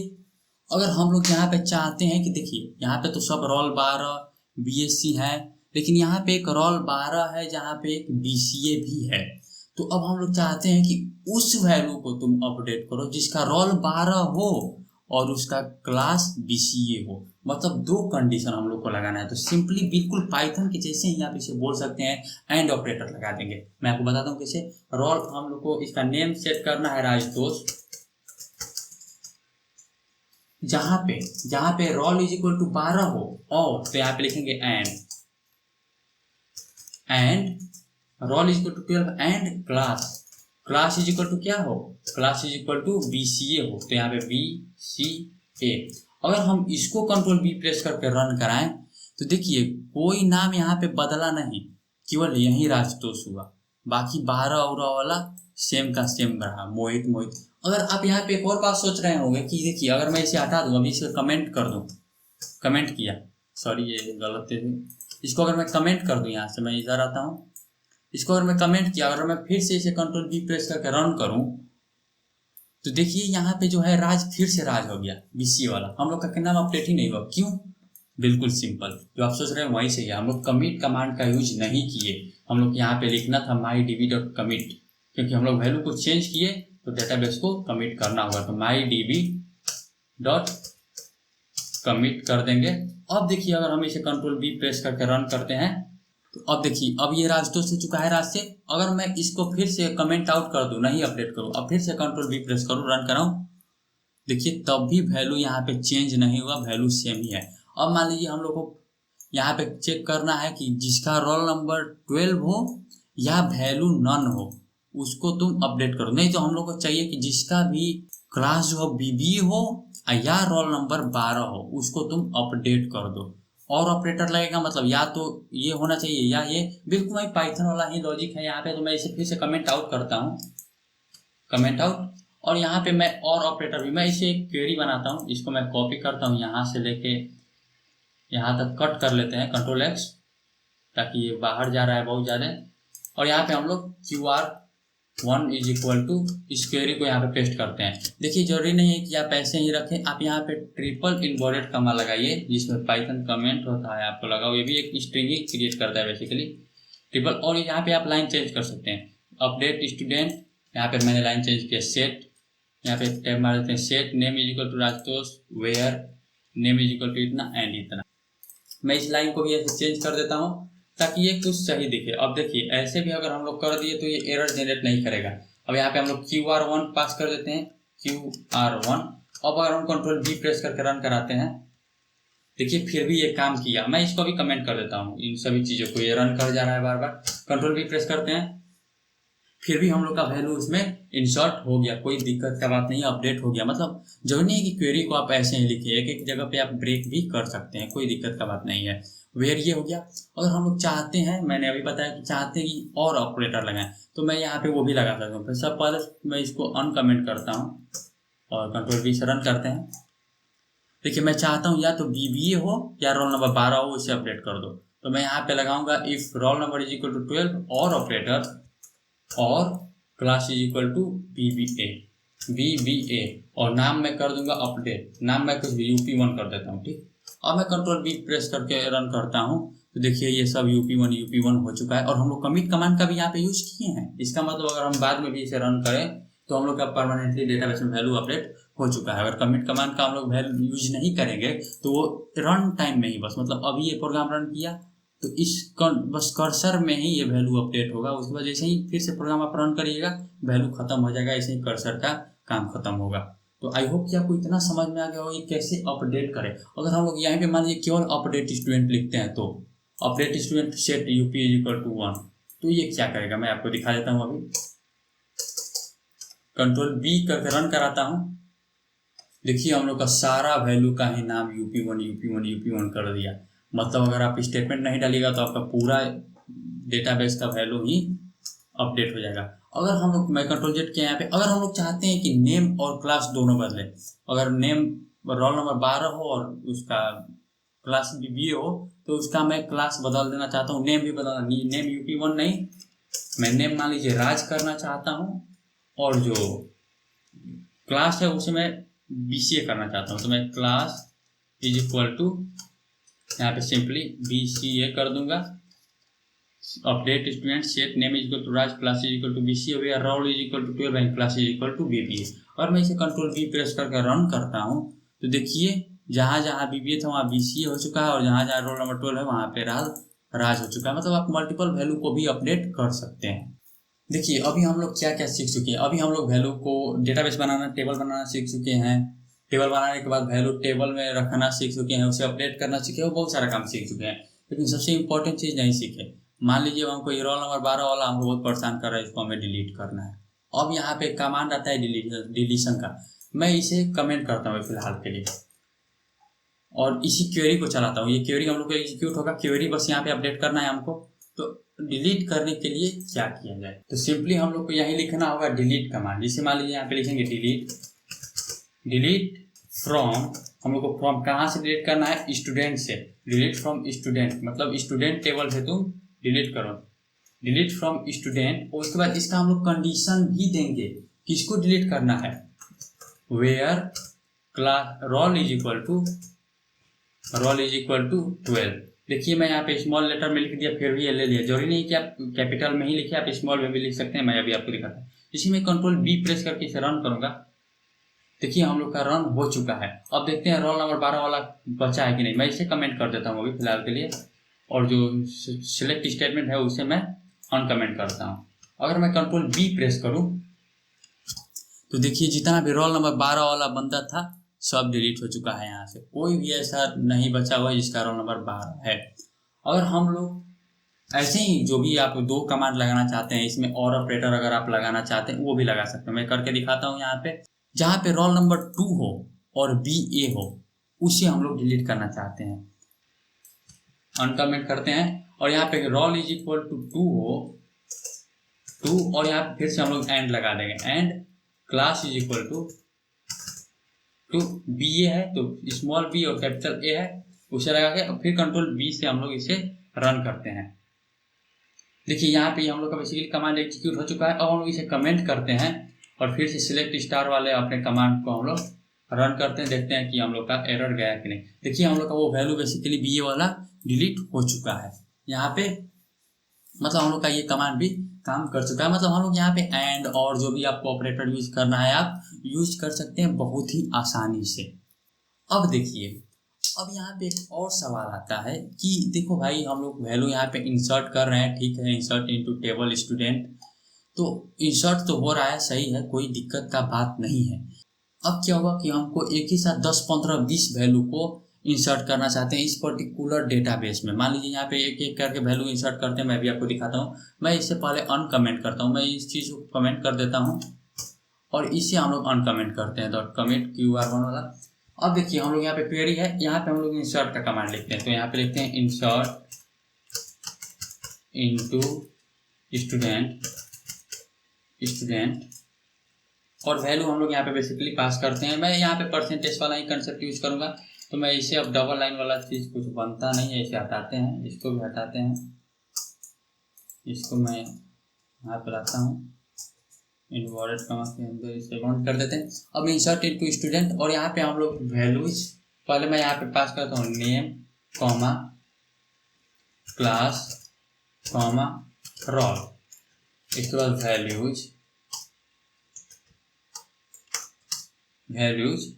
[SPEAKER 1] अगर हम लोग यहाँ पे चाहते हैं कि देखिए यहाँ पे तो सब रोल 12 बीएससी है, लेकिन यहाँ पे एक रोल 12 है जहाँ पे एक बीसीए भी है। तो अब हम लोग चाहते हैं कि उस वैल्यू को तुम अपडेट करो जिसका रोल 12 हो और उसका क्लास बीसीए हो। मतलब दो कंडीशन हम लोग को लगाना है। तो सिंपली बिल्कुल पाइथन के जैसे ही आप इसे बोल सकते हैं एंड ऑपरेटर लगा देंगे। मैं आपको बताता हूँ कैसे। रोल हम लोग को इसका नेम सेट करना है राजतोष। जहाँ पे रोल इज इक्वल टू 12 हो और तो यहाँ पे लिखेंगे and roll is equal to 12 and class is equal to क्या हो, class is equal to BCA हो। तो यहाँ पे बीसीए। अगर हम इसको कंट्रोल बी प्रेस करके रन कराएं तो देखिए कोई नाम यहाँ पे बदला नहीं, केवल यही राजतोष हुआ। बाकी 12 और वाला सेम का सेम रहा, मोहित। अगर आप यहाँ पे एक और बात सोच रहे होंगे कि देखिए अगर मैं इसे हटा दूं, अभी इसे कमेंट कर दूं, कमेंट किया, सॉरी ये गलत है, इसको अगर मैं कमेंट कर दूं, यहाँ से मैं इधर आता हूँ, इसको अगर मैं कमेंट किया, अगर मैं फिर से इसे कंट्रोल बी प्रेस करके रन करूं तो देखिए यहाँ पे जो है राज फिर से राज हो गया, बीसीए वाला। हम लोग का नाम अपडेट ही नहीं हुआ, क्यों? बिल्कुल सिंपल, जो आप सोच रहे हैं वही सही है। हम लोग कमिट कमांड का यूज नहीं किए। हम लोग यहाँ पे लिखना था mydb.commit, क्योंकि हम लोग वैल्यू को चेंज किए तो डेटाबेस को कमिट करना होगा। तो mydb.commit कर देंगे। अब देखिए अगर हम इसे कंट्रोल बी प्रेस करके रन करते हैं तो अब देखिए अब ये राजतोष हो चुका है राज से। अगर मैं इसको फिर से कमेंट आउट कर दूं, नहीं अपडेट करूं, अब फिर से कंट्रोल बी प्रेस करूं, रन कराऊं, देखिए तब भी वैल्यू यहाँ पे चेंज नहीं हुआ, वैल्यू सेम ही है। अब मान लीजिए हम लोग को यहाँ पे चेक करना है कि जिसका रोल नंबर 12 हो या वैल्यू नन हो उसको तुम अपडेट करो। नहीं तो हम लोग को चाहिए कि जिसका भी क्लास जो हो बीबी हो या रोल नंबर 12 हो उसको तुम अपडेट कर दो। और ऑपरेटर लगेगा, मतलब या तो ये होना चाहिए या ये, बिल्कुल वही पाइथन वाला ही लॉजिक है यहाँ पे। तो मैं इसे फिर से कमेंट आउट करता हूँ, कमेंट आउट, और यहाँ पे मैं और ऑपरेटर भी, मैं इसे एक क्वेरी बनाता हूँ, इसको मैं कॉपी करता हूँ, यहाँ से लेके यहाँ तक कट कर लेते हैं, कंट्रोल एक्स, ताकि ये बाहर जा रहा है बहुत ज़्यादा। और यहाँ पे हम लोग QR1 इज इक्वल टू इस क्वेरी को यहाँ पे पेस्ट करते हैं। देखिए जरूरी नहीं है कि आप ऐसे ही रखें, आप यहाँ पे ट्रिपल इनवर्टेड कॉमा लगाइए जिसमें पाइथन कमेंट होता है, आपको लगाओ, ये भी एक स्ट्रिंग ही क्रिएट करता है बेसिकली, ट्रिपल। और यहाँ पे आप लाइन चेंज कर सकते हैं, अपडेट स्टूडेंट, यहाँ पे मैंने लाइन चेंज किया, सेट, यहाँ पे टैब मार देते हैं, set name is equal to Rajtosh, where name is equal to इतना एंड इतना। मैं इस लाइन को भी ऐसे चेंज कर देता हूँ ताकि ये कुछ सही दिखे। अब देखिए ऐसे भी अगर हम लोग कर दिए तो ये एरर जनरेट नहीं करेगा। अब यहाँ पे हम लोग QR1 पास कर देते हैं, QR1। अब अगर हम कंट्रोल बी प्रेस करके रन कराते हैं, देखिए फिर भी ये काम किया। मैं इसको भी कमेंट कर देता हूँ, इन सभी चीज़ों को, ये रन कर जा रहा है बार बार। कंट्रोल बी प्रेस करते हैं, फिर भी हम लोग का वैल्यू उसमें इंसर्ट हो गया, कोई दिक्कत का बात नहीं, अपडेट हो गया। मतलब जरूरी नहीं है कि क्वेरी को आप ऐसे ही लिखिए, एक एक जगह पे आप ब्रेक भी कर सकते हैं, कोई दिक्कत का बात नहीं है। वेयर ये हो गया। अगर हम लोग चाहते हैं, मैंने अभी बताया कि चाहते हैं कि और ऑपरेटर लगाएं तो मैं यहाँ पे वो भी लगा सकता हूँ। फिर सब पहले मैं इसको अनकमेंट करता हूँ और कंट्रोल बी से रन करते हैं। देखिए मैं चाहता हूँ या तो बीबीए हो या रोल नंबर 12 हो, उसे अपडेट कर दो। तो मैं यहाँ पे लगाऊंगा if roll number is equal to 12 और ऑपरेटर और class is equal to BBA और नाम मैं कर दूंगा अपडेट, नाम मैं कुछ भी UP1 कर देता हूँ, ठीक। अब मैं कंट्रोल बी प्रेस करके रन करता हूँ तो देखिए ये सब UP1 हो चुका है। और हम लोग कमिट कमांड का भी यहाँ पे यूज किए हैं। इसका मतलब अगर हम बाद में भी इसे रन करें तो हम लोग का परमानेंटली डेटाबेस में वैल्यू अपडेट हो चुका है। अगर कमिट कमांड का हम लोग वैल्यू यूज नहीं करेंगे तो वो रन टाइम में ही, बस मतलब अभी ये प्रोग्राम रन किया तो इस बस कर्सर में ही ये वैल्यू अपडेट होगा। उसके बाद जैसे ही फिर से प्रोग्राम आप रन करिएगा वैल्यू खत्म हो जाएगा, ऐसे ही कर्सर का काम खत्म होगा। तो आई होप कि आपको इतना समझ में आ गया हो ये कैसे अपडेट करें। अगर हम लोग यहाँ पे मान लीजिए केवल अपडेट स्टूडेंट लिखते हैं तो update student set UP is equal to 1, तो ये क्या करेगा मैं आपको दिखा देता हूँ। अभी कंट्रोल बी करके रन कराता हूँ, देखिए हम लोग का सारा वैल्यू का ही नाम UP1 कर दिया। मतलब अगर आप स्टेटमेंट नहीं डालिएगा तो आपका पूरा डेटाबेस का वैल्यू ही अपडेट हो जाएगा। अगर हम लोग, मैं कंट्रोल जेड किया यहाँ पे, अगर हम लोग चाहते हैं कि नेम और क्लास दोनों बदले, अगर नेम रोल नंबर 12 हो और उसका क्लास बीबीए हो तो उसका मैं क्लास बदल देना चाहता हूँ, नेम भी बदलना, नेम यूपी1 नहीं, मैं नेम मान लीजिए राज करना चाहता हूँ और जो क्लास है उसे मैं बीसीए करना चाहता हूँ, तो मैं क्लास इज इक्वल टू यहाँ पे सिंपली बीसीए कर दूंगा। Update student set name is equal to Raj, class is equal to BCA, where roll is equal to 12 and class is equal to BBA. और मैं इसे कंट्रोल बी प्रेस करके रन करता हूँ तो देखिए जहाँ जहाँ बीबीए था वहाँ बीसीए हो चुका है और जहाँ जहाँ रोल नंबर 12 है वहाँ पे राज हो चुका है। मतलब आप मल्टीपल वैल्यू को भी अपडेट कर सकते हैं। देखिए अभी हम लोग क्या क्या सीख चुके हैं। अभी हम लोग वैल्यू को डेटाबेस बनाना, टेबल बनाना सीख चुके हैं। टेबल बनाने के बाद वैल्यू टेबल में रखना सीख चुके हैं, उसे अपडेट करना सीखे, वो बहुत सारा काम सीख चुके हैं। लेकिन सबसे इंपॉर्टेंट चीज़ नहीं सीखे। मान लीजिए हमको ये रोल नंबर 12 वाला हमको बहुत परेशान कर रहा है, इसको हमें डिलीट करना है। अब यहाँ पे कमांड आता है डिलीशन का, मैं इसे कमेंट करता हूँ फिलहाल के लिए और इसी क्वेरी को चलाता हूँ। ये क्वेरी हम लोग को एग्जीक्यूट होगा, क्वेरी बस यहाँ पे अपडेट करना है हमको। तो डिलीट करने के लिए क्या किया जाए, तो सिंपली हम लोग को यही लिखना होगा डिलीट कमांड। जिसे मान लीजिए यहाँ पे लिखेंगे डिलीट फ्रॉम, हम लोग को फ्रॉम कहाँ से डिलीट करना है, स्टूडेंट से। डिलीट फ्रॉम स्टूडेंट मतलब स्टूडेंट टेबल से तुम डिलीट करो, डिलीट फ्रॉम स्टूडेंट। और उसके बाद इसका हम लोग कंडीशन भी देंगे किसको डिलीट करना है, where class roll is equal to 12। देखिए मैं यहाँ पे स्मॉल लेटर में लिख दिया, फिर भी ये ले लिया। जरूरी नहीं कि आप कैपिटल में ही लिखिए, आप स्मॉल में भी लिख सकते हैं। मैं अभी आपको दिखाता हूँ। इसी में कंट्रोल बी प्रेस करके इसे रन करूंगा। देखिए हम लोग का रन हो चुका है। अब देखते हैं रोल नंबर 12 वाला बचा है कि नहीं। मैं इसे कमेंट कर देता हूँ अभी फिलहाल के लिए, और जो सिलेक्ट स्टेटमेंट है उसे मैं अनकमेंट करता हूँ। अगर मैं कंट्रोल बी प्रेस करूँ तो देखिए जितना भी रोल नंबर 12 वाला बंदा था सब डिलीट हो चुका है। यहाँ से कोई भी ऐसा नहीं बचा हुआ जिसका रोल नंबर 12 है। अगर हम लोग ऐसे ही जो भी आप दो कमांड लगाना चाहते हैं, इसमें और ऑपरेटर अगर आप लगाना चाहते हैं वो भी लगा सकते हैं। मैं करके दिखाता हूँ। यहाँ पे जहाँ पे रोल नंबर 2 हो और BA हो उसे हम लोग डिलीट करना चाहते हैं, अनकमेंट करते हैं। और यहाँ पे रोल इज इक्वल टू 2 हो 2 और यहाँ पे फिर से हम लोग एंड लगा देंगे, and class is equal to BA है तो स्मॉल b और कैपिटल A है उसे लगा के, और फिर कंट्रोल B से हम लोग इसे रन करते हैं। देखिए यहाँ पे हम लोग का बेसिकली कमांड एग्जीक्यूट हो चुका है। अब हम लोग इसे कमेंट करते हैं और फिर से सिलेक्ट स्टार वाले अपने कमांड को हम लोग रन करते हैं, देखते हैं कि हम लोग का एरर गया कि नहीं। देखिए हम लोग का वो वैल्यू बेसिकली BA वाला डिलीट हो चुका है। यहाँ पे मतलब हम लोग का ये कमांड भी काम कर चुका है। मतलब हम लोग यहाँ पे एंड और जो भी आपको ऑपरेटर यूज करना है आप यूज कर सकते हैं बहुत ही आसानी से। अब देखिए अब यहाँ पे एक और सवाल आता है कि देखो भाई हम लोग वैल्यू यहाँ पे इंसर्ट कर रहे हैं, ठीक है, इंसर्ट इनटू टेबल स्टूडेंट, तो इंसर्ट तो हो रहा है, सही है, कोई दिक्कत का बात नहीं है। अब क्या होगा कि हमको एक ही साथ 10, 15, 20 वैल्यू को इंसर्ट करना चाहते हैं इस पर्टिकुलर डेटाबेस में। मान लीजिए यहाँ पे एक एक करके वैल्यू इंसर्ट करते हैं। मैं भी आपको दिखाता हूँ। मैं इससे पहले अनकमेंट करता हूँ, मैं इस चीज़ को कमेंट कर देता हूँ और इसे हम लोग अनकमेंट करते हैं, डॉट कमेंट QR1 वाला। अब देखिए हम लोग यहाँ पे क्वेरी है, यहाँ पे हम लोग इंसर्ट का कमांड लिखते हैं। तो यहाँ पे लिखते हैं इंसर्ट इनटू स्टूडेंट और वैल्यू हम लोग यहाँ पे बेसिकली पास करते हैं। मैं यहाँ पे परसेंटेज वाला ही कंसेप्ट यूज करूंगा। तो मैं इसे अब डबल लाइन वाला चीज़ कुछ बनता नहीं है, इसे हटाते हैं, इसको भी हटाते हैं, इसको मैं यहाँ पे लाता हूँ, इनवर्टेड कॉमा के अंदर इसे काउंट कर देते हैं। अब इंसर्ट इनटू स्टूडेंट और यहाँ पे हम लोग वैल्यूज पहले मैं यहाँ पे पास करता हूँ, name comma class comma roll, इसके बाद वैल्यूज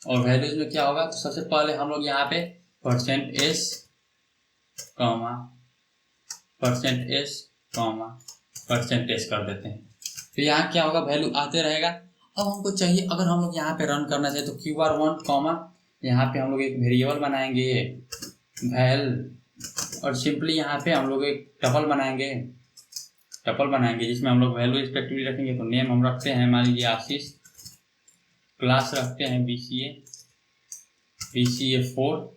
[SPEAKER 1] और वैल्यूज में क्या होगा तो सबसे पहले हम लोग यहाँ पे %s कॉमा % कर देते हैं। तो यहाँ क्या होगा वैल्यू आते रहेगा। अब हमको चाहिए अगर हम लोग यहाँ पे रन करना चाहे तो QR1 कॉमा यहाँ पे हम लोग एक वेरिएबल बनाएंगे वैल और सिंपली यहाँ पे हम लोग एक टपल बनाएंगे जिसमें हम लोग वैल्यू रिस्पेक्टिवली रखेंगे। तो नेम हम रखते हैं मान लीजिए आशीष, क्लास रखते हैं BCA 4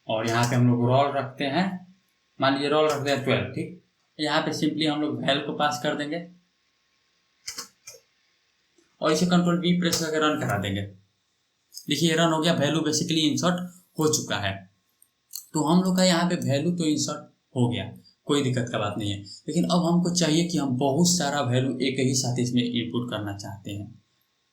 [SPEAKER 1] और यहाँ पे हम लोग रोल रखते हैं, मान लीजिए रोल रखते हैं 12, ठीक। यहाँ पे सिंपली हम लोग वैल को पास कर देंगे और इसे कंट्रोल B प्रेस करके रन करा देंगे। देखिए रन हो गया, वैल्यू बेसिकली इंसर्ट हो चुका है। तो हम लोग का यहाँ पे वैल्यू तो इंसर्ट हो गया, कोई दिक्कत का बात नहीं है। लेकिन अब हमको चाहिए कि हम बहुत सारा वैल्यू एक ही साथ इसमें इनपुट करना चाहते हैं।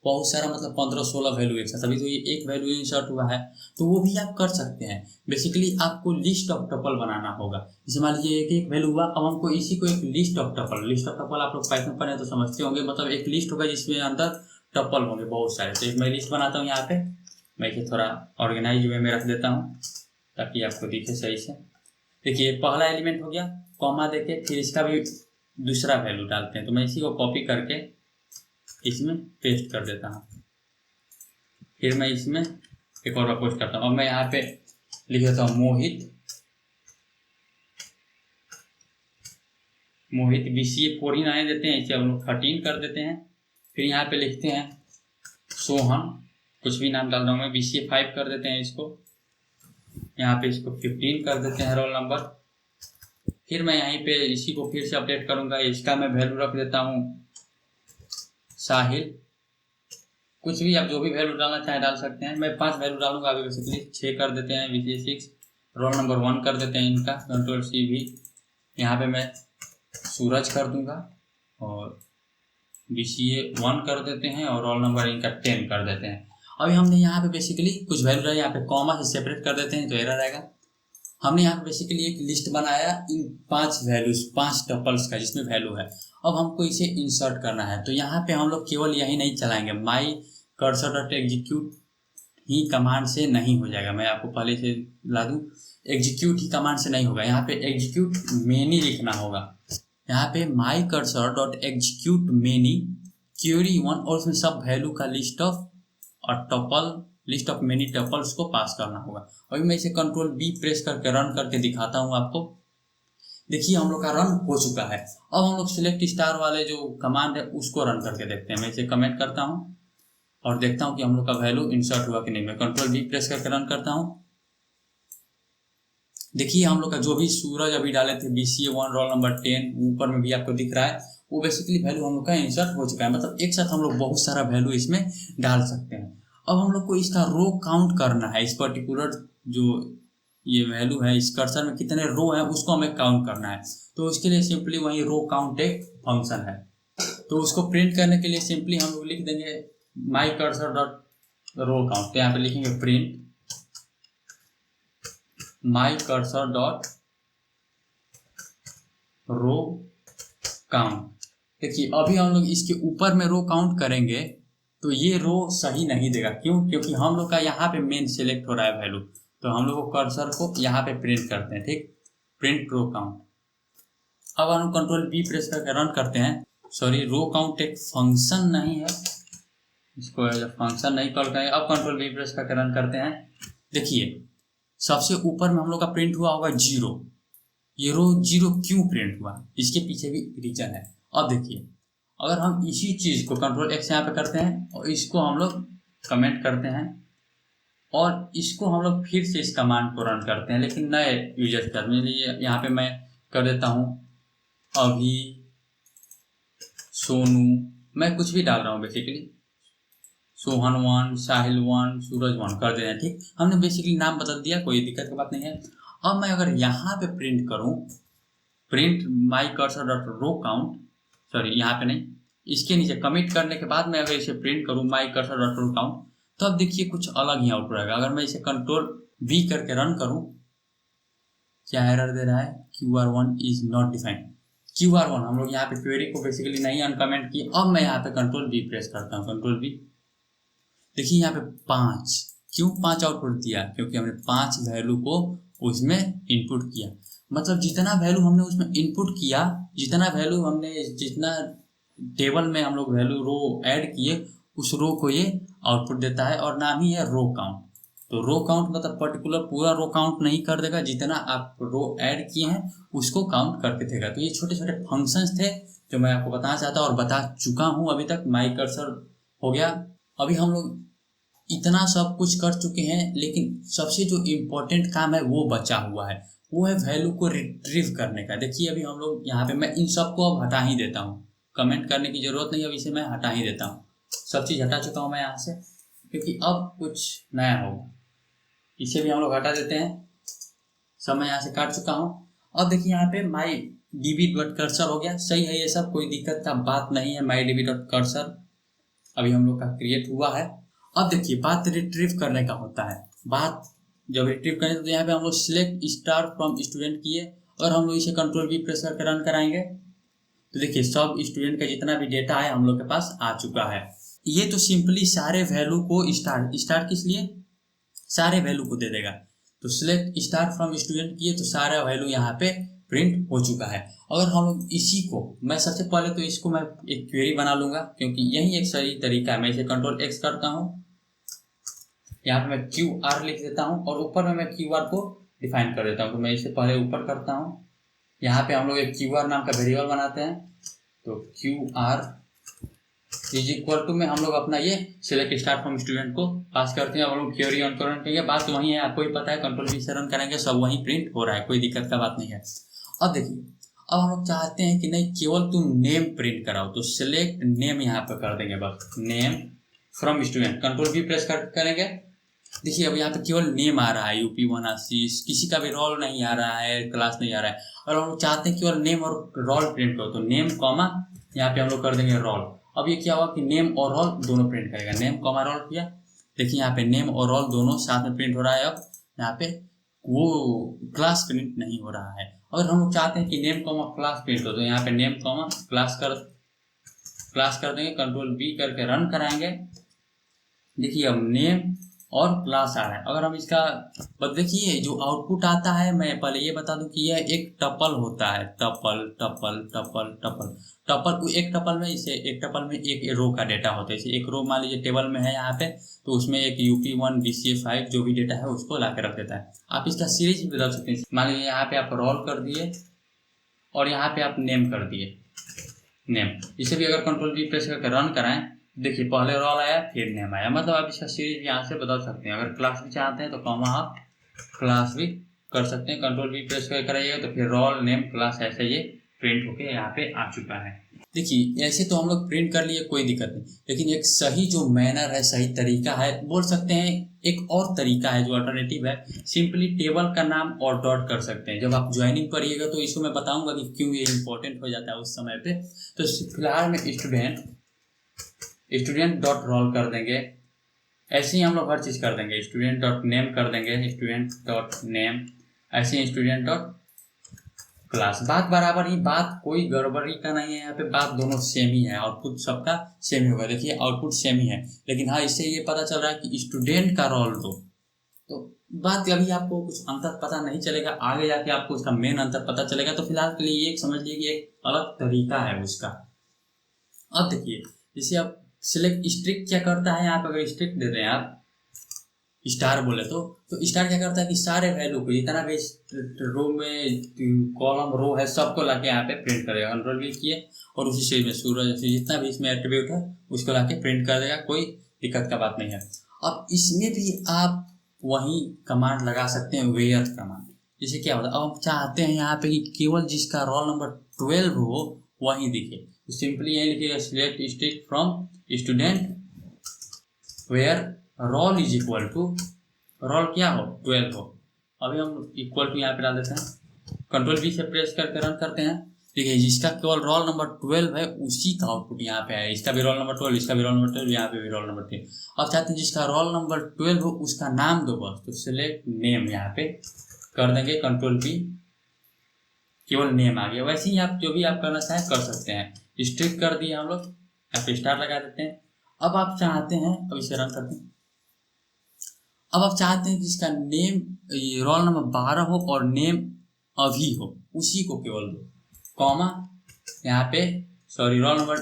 [SPEAKER 1] बहुत सारा मतलब 15-16 वैल्यू एक साथ, अभी तो ये एक वैल्यू इंसर्ट हुआ है, तो वो भी आप कर सकते हैं। बेसिकली आपको लिस्ट ऑफ टपल बनाना होगा। जैसे मान लीजिए एक एक वैल्यू हुआ, अब हमको इसी को एक लिस्ट ऑफ टपल आप लोग पाइथन पढ़े तो समझते होंगे, मतलब एक लिस्ट होगा जिसमें अंदर टपल होंगे बहुत सारे। तो एक मैं लिस्ट बनाता हूँ यहाँ पे, मैं इसे थोड़ा ऑर्गेनाइज वे में रख देता हूँ ताकि आपको दिखे सही से। देखिए पहला एलिमेंट हो गया, कॉमा देके फिर इसका भी दूसरा वैल्यू डालते हैं। तो मैं इसी को कॉपी करके इसमें पेस्ट कर देता हूँ, फिर मैं इसमें एक और पोस्ट करता हूँ। अब मैं यहाँ पे लिख देता हूँ मोहित BCA 4 ही आने देते हैं, इसे हम लोग 13 कर देते हैं। फिर यहाँ पे लिखते हैं सोहन, कुछ भी नाम डाल रहा हूँ मैं, BCA 5 कर देते हैं इसको। यहाँ पे इसको 15 कर देते हैं रोल नंबर। फिर मैं यहीं पे इसी को फिर से अपडेट करूँगा, इसका मैं वैल्यू रख देता हूँ साहिल। कुछ भी आप जो भी वैल्यू डालना चाहें डाल सकते हैं। मैं 5 वैल्यू डालूंगा अभी, बेसिकली 6 कर देते हैं BCA 6, रोल नंबर 1 कर देते हैं इनका, Ctrl+C भी। यहाँ पे मैं सूरज कर दूंगा और BCA 1 कर देते हैं और रोल नंबर इनका 10 कर देते हैं। अभी हमने यहाँ पे बेसिकली कुछ वैल्यू यहाँ पे कॉमा से सेपरेट कर देते हैं तो एरर आएगा। हमने यहाँ पे बेसिकली एक लिस्ट बनाया इन 5 वैल्यूज, 5 टपल्स का जिसमें वैल्यू है। अब हमको इसे इंसर्ट करना है, तो यहाँ पे हम लोग केवल यही नहीं चलाएंगे, माई कर्सर.एग्जीक्यूट ही कमांड से नहीं हो जाएगा। मैं आपको पहले से ला दूँ, एग्जीक्यूट ही कमांड से नहीं होगा, यहाँ पे एग्जीक्यूट मेनी लिखना होगा। यहाँ पे माई कर्सर.एग्जीक्यूट मेनी क्वेरी 1 और उसमें सब वैल्यू का लिस्ट ऑफ मेनी टपल्स को पास करना होगा। अभी मैं इसे Ctrl+V प्रेस करके रन करके दिखाता हूँ आपको। देखिए हम लोग का रन हो चुका है। अब हम लोग सिलेक्ट स्टार वाले जो कमांड है उसको रन करके देखते हैं। मैं इसे कमेंट करता हूँ और देखता हूँ कि हम लोग का वैल्यू इंसर्ट हुआ कि नहीं। मैं Ctrl+V प्रेस करके रन करता हूँ। देखिए हम लोग का जो भी सूरज अभी डाले थे BCA 1 रोल नंबर 10 ऊपर में भी आपको दिख रहा है, वो बेसिकली वैल्यू हम लोग का इंसर्ट हो चुका है। मतलब एक साथ हम लोग बहुत सारा वैल्यू इसमें डाल सकते हैं। अब हम लोग को इसका रो काउंट करना है, इस पर्टिकुलर जो ये वैल्यू है इस कर्सर में कितने रो है उसको हमें काउंट करना है। तो उसके लिए सिंपली वही रो काउंट एक फंक्शन है, तो उसको प्रिंट करने के लिए सिंपली हम लोग लिख देंगे my cursor dot row count. तो यहाँ पे लिखेंगे print my cursor dot row count. देखिए अभी हम लोग इसके ऊपर में रो काउंट करेंगे तो ये रो सही नहीं देगा। क्यों? क्योंकि हम लोग का यहाँ पे मेन सिलेक्ट हो रहा है वैल्यू, तो हम लोग कर्सर को यहाँ पे प्रिंट करते हैं। ठीक, प्रिंट रो काउंट। अब हम Ctrl+V प्रेस करके रन करते हैं। सॉरी, रो काउंट एक फंक्शन नहीं है, इसको फंक्शन नहीं कॉल करेंगे। अब Ctrl+V प्रेस करके रन करते हैं। देखिए सबसे ऊपर में हम लोग का प्रिंट हुआ होगा 0। ये रो 0 क्यों प्रिंट हुआ, इसके पीछे भी रीजन है। अब देखिए अगर हम इसी चीज को Ctrl+X यहाँ पे करते हैं और इसको हम लोग कमेंट करते हैं और इसको हम लोग फिर से इस कमांड को रन करते हैं, लेकिन नए यूजर के लिए यहाँ पे मैं कर देता हूँ अभी सोनू, मैं कुछ भी डाल रहा हूँ बेसिकली सोहन 1, साहिल 1, सूरज 1 कर देना। ठीक, हमने बेसिकली नाम बदल दिया, कोई दिक्कत की बात नहीं है। अब मैं अगर यहाँ पे प्रिंट करूँ print my cursor dot row count, sorry यहाँ पे नहीं, इसके नीचे कमिट करने के बाद मैं अगर इसे प्रिंट करूँ my cursor dot row count, तो अब देखिए कुछ अलग ही आउटपुट आएगा। अगर मैं इसे Ctrl+V करके रन करूँ, क्या एरर दे रहा है, QR1 is not defined. QR1 हम लोग यहाँ पे क्वेरी को बेसिकली नहीं अनकमेंट किए। अब मैं यहाँ पे Ctrl+V प्रेस करता हूँ, Ctrl+V। देखिए यहाँ पे 5, क्यों 5 आउटपुट दिया, क्योंकि हमने 5 वैल्यू को उसमें इनपुट किया। मतलब जितना वैल्यू हमने उसमें इनपुट किया, जितना वैल्यू हमने जितना टेबल में हम लोग वैल्यू रो ऐड किए, उस रो को ये आउटपुट देता है और नाम ही है रो काउंट। तो रो काउंट मतलब पर्टिकुलर पूरा रो काउंट नहीं कर देगा, जितना आप रो ऐड किए हैं उसको काउंट करके देगा। तो ये छोटे छोटे फंक्शंस थे जो मैं आपको बताना चाहता और बता चुका हूँ अभी तक। माई कर्सर हो गया। अभी हम लोग इतना सब कुछ कर चुके हैं, लेकिन सबसे जो इम्पोर्टेंट काम है वो बचा हुआ है, वो है वैल्यू को रिट्रीव करने का। देखिए अभी हम लोग यहाँ पे, मैं इन सबको अब हटा ही देता हूँ, कमेंट करने की जरूरत नहीं, अब इसे मैं हटा ही देता हूँ। सब चीज़ हटा चुका हूँ मैं यहाँ से। क्योंकि अब कुछ नया होगा। इसे भी हम लोग हटा देते हैं। सब मैं यहाँ से काट चुका हूँ। अब देखिए यहाँ पे माई डीबी डॉट कर्सर हो गया, सही है, ये सब कोई दिक्कत का बात नहीं है। माई डीबी डॉट कर्सर अभी हम लोग का क्रिएट हुआ है। अब देखिए बात रिट्रीव करने का होता है। बात जब रिट्रीव करें तो यहाँ पे हम लोग सिलेक्ट स्टार फ्रॉम स्टूडेंट किए और हम लोग इसे कंट्रोल V प्रेस करके रन कराएंगे तो देखिए सब स्टूडेंट का जितना भी डेटा है हम लोग के पास आ चुका है। ये तो सिंपली सारे वैल्यू को स्टार किस लिए, सारे वैल्यू को दे देगा। तो सिलेक्ट स्टार फ्रॉम स्टूडेंट किए तो सारा वैल्यू यहाँ पे प्रिंट हो चुका है। अगर हम लोग इसी को, मैं सबसे पहले तो इसको मैं एक क्वेरी बना लूंगा क्योंकि यही एक सही तरीका है। मैं इसे कंट्रोल X करता हूँ, यहाँ पे मैं QR लिख देता हूँ और ऊपर में मैं QR को डिफाइन कर देता हूँ। तो मैं इसे पहले ऊपर करता हूँ। यहाँ पे हम लोग एक QR नाम का वेरिएबल बनाते हैं। तो QR इज इक्वल टू में हम लोग अपना ये सिलेक्ट स्टार फ्रॉम स्टूडेंट को पास करते हैं और हम लोग क्वेरी ऑन करेंगे। बात वही है, आपको ही पता है, कंट्रोल V से रन करेंगे सब वही प्रिंट हो रहा है, कोई दिक्कत का बात नहीं है। अब देखिए अब हम लोग चाहते हैं कि नहीं केवल तुम नेम प्रिंट कराओ, तो सिलेक्ट नेम यहाँ पे कर देंगे, बस name from student, control V press करेंगे। देखिए अब यहाँ पे केवल नेम आ रहा है, UP180, किसी का भी रोल नहीं आ रहा है, क्लास नहीं आ रहा है। और हम लोग चाहते हैं केवल नेम और रोल प्रिंट करो, तो नेम कॉमा यहाँ पे हम लोग कर देंगे रोल। अब ये क्या हुआ कि नेम और रोल दोनों प्रिंट करेगा, नेम कॉमा रोल किया। देखिए यहाँ पे नेम और रोल दोनों साथ में प्रिंट हो रहा है। अब यहाँ पे वो क्लास प्रिंट नहीं हो रहा है। अगर हम लोग चाहते हैं कि नेम कॉमा क्लास प्रिंट हो तो यहाँ पे नेम कॉमा क्लास कर देंगे, कंट्रोल V करके रन कराएंगे। देखिए अब नेम और क्लास आ रहा है। अगर हम इसका देखिए जो आउटपुट आता है, मैं पहले ये बता दूं कि यह एक टपल होता है, tuple tuple tuple tuple tuple. एक टपल में इसे एक टपल में एक रो का डेटा होता है। जैसे एक रो मान लीजिए टेबल में है यहाँ पे, तो उसमें एक UP1 BCA5 जो भी डेटा है उसको ला के रख देता है। आप इसका सीरीज भी बदल सकते हैं। मान लीजिए यहाँ पे आप रोल कर दिए और यहाँ पे आप नेम कर दिए, नेम। इसे भी अगर कंट्रोल V प्रेस करके रन कराएं, देखिए पहले रोल आया फिर नेम आया। मतलब आप इसका सीरीज यहाँ से बदल सकते हैं। अगर क्लास भी चाहते हैं तो कॉमा आप क्लास भी कर सकते हैं, कंट्रोल V प्रेस करके कराइएगा तो फिर रोल नेम क्लास ऐसे ये प्रिंट होके यहाँ पे आ चुका है। देखिए ऐसे तो हम लोग प्रिंट कर लिए, कोई दिक्कत नहीं, लेकिन एक सही जो मैनर है, सही तरीका है, बोल सकते हैं एक और तरीका है जो अल्टरनेटिव है। सिंपली टेबल का नाम और डॉट कर सकते हैं। जब आप ज्वाइनिंग करिएगा तो इसको मैं बताऊंगा कि क्यों ये इंपॉर्टेंट हो जाता है उस समय पे। तो फिलहाल में स्टूडेंट डॉट रोल कर देंगे। ऐसे ही हम लोग हर चीज़ कर देंगे, स्टूडेंट डॉट नेम कर देंगे, स्टूडेंट डॉट नेम, ऐसे ही स्टूडेंट डॉट क्लास। बात बराबर ही, बात कोई गड़बड़ी का नहीं है यहाँ पे, बात दोनों सेम ही है, आउटपुट सबका सेम ही होगा। देखिए आउटपुट सेम ही है, लेकिन हाँ इससे ये पता चल रहा है कि स्टूडेंट का रोल दो। तो बात अभी आपको कुछ अंतर पता नहीं चलेगा, आगे जाके आपको उसका मेन अंतर पता चलेगा। तो फिलहाल के लिए ये समझ लीजिए कि एक अलग तरीका है उसका। अब देखिए जैसे आप सिलेक्ट स्ट्रिक क्या करता है, यहाँ पे अगर स्ट्रिक दे रहे हैं आप स्टार बोले तो स्टार क्या करता है कि सारे वैल्यू को जितना भी रो में कॉलम रो है सबको लाके यहाँ पे प्रिंट करेगा। कंट्रोल V किए और उसी से में सूरज जितना भी इसमें एट्रीब्यूट है उसको लाके प्रिंट कर देगा, कोई दिक्कत का बात नहीं है। अब इसमें भी आप वही कमांड लगा सकते हैं, वेयर कमांड। जैसे क्या होता है, अब हम चाहते हैं यहाँ पे कि केवल जिसका रोल नंबर 12 हो वही दिखे, तो सिंपली यही लिखिएगा select star from student where roll is equal to, roll क्या हो 12 हो। अभी हम इक्वल टू यहाँ पे डाल देते हैं, कंट्रोल V से प्रेस करके रन करते हैं। देखिए जिसका केवल रोल नंबर 12 है उसी का आउटपुट यहाँ पे है। इसका भी रोल नंबर 12, इसका भी रोल नंबर 12, यहाँ पे भी रोल नंबर 3। अब चाहते हैं जिसका रोल नंबर 12 हो उसका नाम दो बस, तो सिलेक्ट नेम यहाँ पे कर देंगे, कंट्रोल V, केवल नेम आ गया। वैसे ही आप जो भी आप करना चाहें कर सकते हैं। स्ट्रिक कर दिए हम लोग, यहाँ पे स्टार लगा देते हैं। अब आप चाहते हैं, अब इसे रन करते हैं। अब आप चाहते हैं कि इसका नेम रोल नंबर 12 हो और नेम अभी हो, उसी को केवल दो, कॉमा यहाँ पे सॉरी रोल नंबर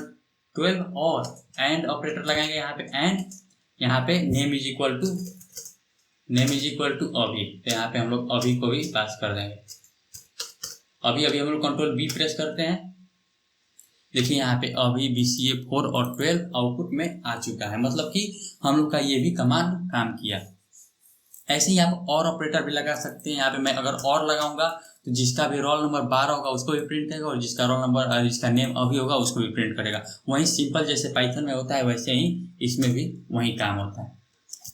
[SPEAKER 1] 12 और एंड ऑपरेटर लगाएंगे यहाँ पे, एंड यहाँ पे नेम इज इक्वल टू अभी। तो यहाँ पे हम लोग अभी को भी पास कर देंगे। अभी हम लोग कंट्रोल V प्रेस करते हैं। देखिए यहाँ पे अभी BCA4 और 12 आउटपुट में आ चुका है, मतलब कि हम लोग का ये भी कमांड काम किया। ऐसे ही आप और ऑपरेटर भी लगा सकते हैं। यहाँ पे मैं अगर और लगाऊंगा तो जिसका भी रोल नंबर 12 होगा उसको भी प्रिंट करेगा और जिसका नेम अभी होगा उसको भी प्रिंट करेगा। वही सिंपल जैसे पाइथन में होता है वैसे ही इसमें भी वही काम होता है।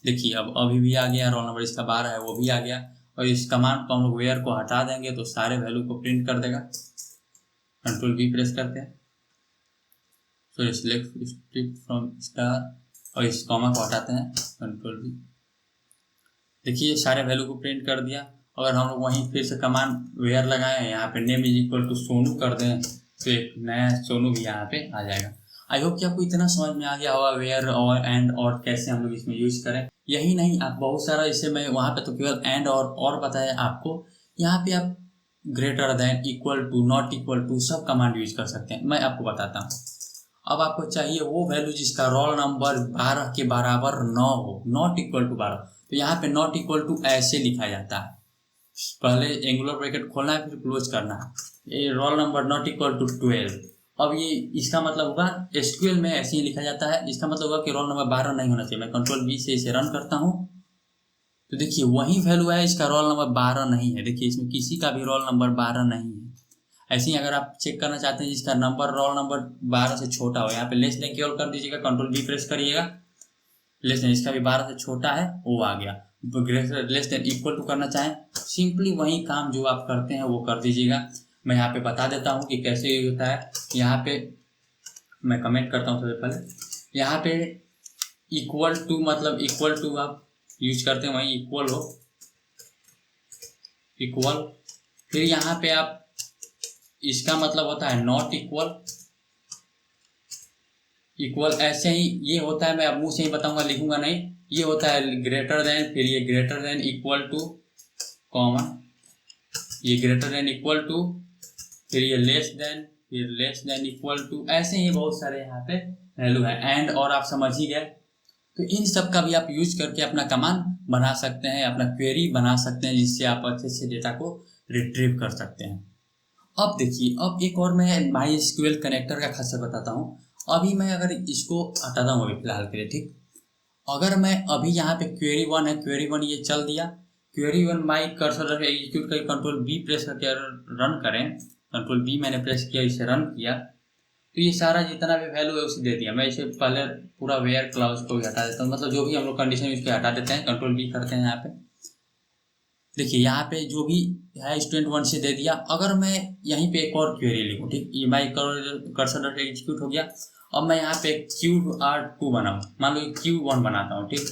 [SPEAKER 1] देखिए अब अभी भी आ गया, रोल नंबर इसका 12 है वो भी आ गया। और इस कमांड को हम लोग वेयर को हटा देंगे तो सारे वैल्यू को प्रिंट कर देगा। कंट्रोल V प्रेस करते हैं, सो सिलेक्ट स्ट्रिप फ्रॉम स्टार और इस कॉमा को हटाते हैं, कंट्रोल V। देखिए सारे वैल्यू को प्रिंट कर दिया। अगर हम लोग वहीं फिर से कमांड वेयर लगाएं, यहाँ पे name is equal to Sonu कर दें तो एक नया सोनू भी यहाँ पे आ जाएगा। आई होप कि आपको इतना समझ में आ गया होगा वेयर और एंड और कैसे हम लोग इसमें यूज करें। यही नहीं, आप बहुत सारा, जैसे मैं वहाँ पे तो केवल एंड और बताया आपको, यहाँ पे आप greater than, equal to, not equal to सब कमांड यूज कर सकते हैं। मैं आपको बताता हूँ। अब आपको चाहिए वो वैल्यू जिसका रोल नंबर 12 के बराबर 9 हो, नॉट इक्वल टू 12, तो यहाँ पे नॉट इक्वल टू ऐसे लिखा जाता है। पहले एंगुलर ब्रैकेट खोलना है फिर क्लोज करना है। ये roll number not equal to 12। अब ये इसका मतलब होगा, एसक्यूएल में ऐसे ही लिखा जाता है, इसका मतलब होगा कि रोल नंबर 12 नहीं होना चाहिए। मैं कंट्रोल V से इसे रन करता हूँ तो देखिए वही वैल्यू है, इसका रोल नंबर 12 नहीं है। देखिए इसमें किसी का भी रोल नंबर 12 नहीं है। ऐसे ही अगर आप चेक करना चाहते हैं जिसका नंबर रोल नंबर 12 से छोटा हो, यहाँ पे लेस देन केवल कर दीजिएगा, कंट्रोल V प्रेस करिएगा, लेस देन, इसका भी 12 से छोटा है वो आ गया। लेस देन इक्वल टू करना चाहें, सिंपली वही काम जो आप करते हैं वो कर दीजिएगा। मैं यहाँ पे बता देता हूँ कि कैसे होता है। यहाँ पे मैं कमेंट करता हूँ सबसे पहले, यहाँ पे इक्वल टू मतलब इक्वल टू आप यूज करते हैं, वहीं इक्वल हो, इक्वल। फिर यहाँ पे आप, इसका मतलब होता है नॉट इक्वल, इक्वल ऐसे ही ये होता है। मैं अब मुंह से ही बताऊंगा, लिखूंगा नहीं। ये होता है ग्रेटर देन, फिर ये greater than equal to, comma, ये ग्रेटर देन इक्वल टू, फिर ये लेस देन, फिर लेस देन इक्वल टू, ऐसे ही बहुत सारे यहाँ पे वैल्यू है। एंड और आप समझ ही गए। तो इन सब का भी आप यूज करके अपना कमांड बना सकते हैं, अपना क्वेरी बना सकते हैं, जिससे आप अच्छे से डेटा को रिट्रीव कर सकते हैं। अब देखिए, अब एक और मैं MySQL कनेक्टर का खासियत बताता हूँ। अभी मैं अगर इसको हटाता हूँ अभी फिलहाल के लिए, ठीक, अगर मैं अभी यहाँ पे क्वेरी 1 है, क्वेरी 1 ये चल दिया, क्वेरी 1 माई कर्सर एग्जीक्यूट करके कंट्रोल V प्रेस करके रन करें, कंट्रोल V मैंने प्रेस किया, इसे रन किया, तो ये सारा जितना भी वैल्यू है उसे दे दिया। मैं इसे पहले पूरा वेयर क्लाउज को भी हटा देता हूँ, मतलब जो भी हम लोग कंडीशन उसके हटा देते हैं, कंट्रोल V करते हैं यहाँ पे। देखिए यहाँ पे जो भी है स्टूडेंट 1 से दे दिया। अगर मैं यहीं पे एक और क्वेरी लिखूँ, ठीक, ये माई कर्सर डॉट एग्जीक्यूट हो गया। अब मैं यहाँ पे Q2 बनाऊँ, मान लो Q1 बनाता हूँ, ठीक,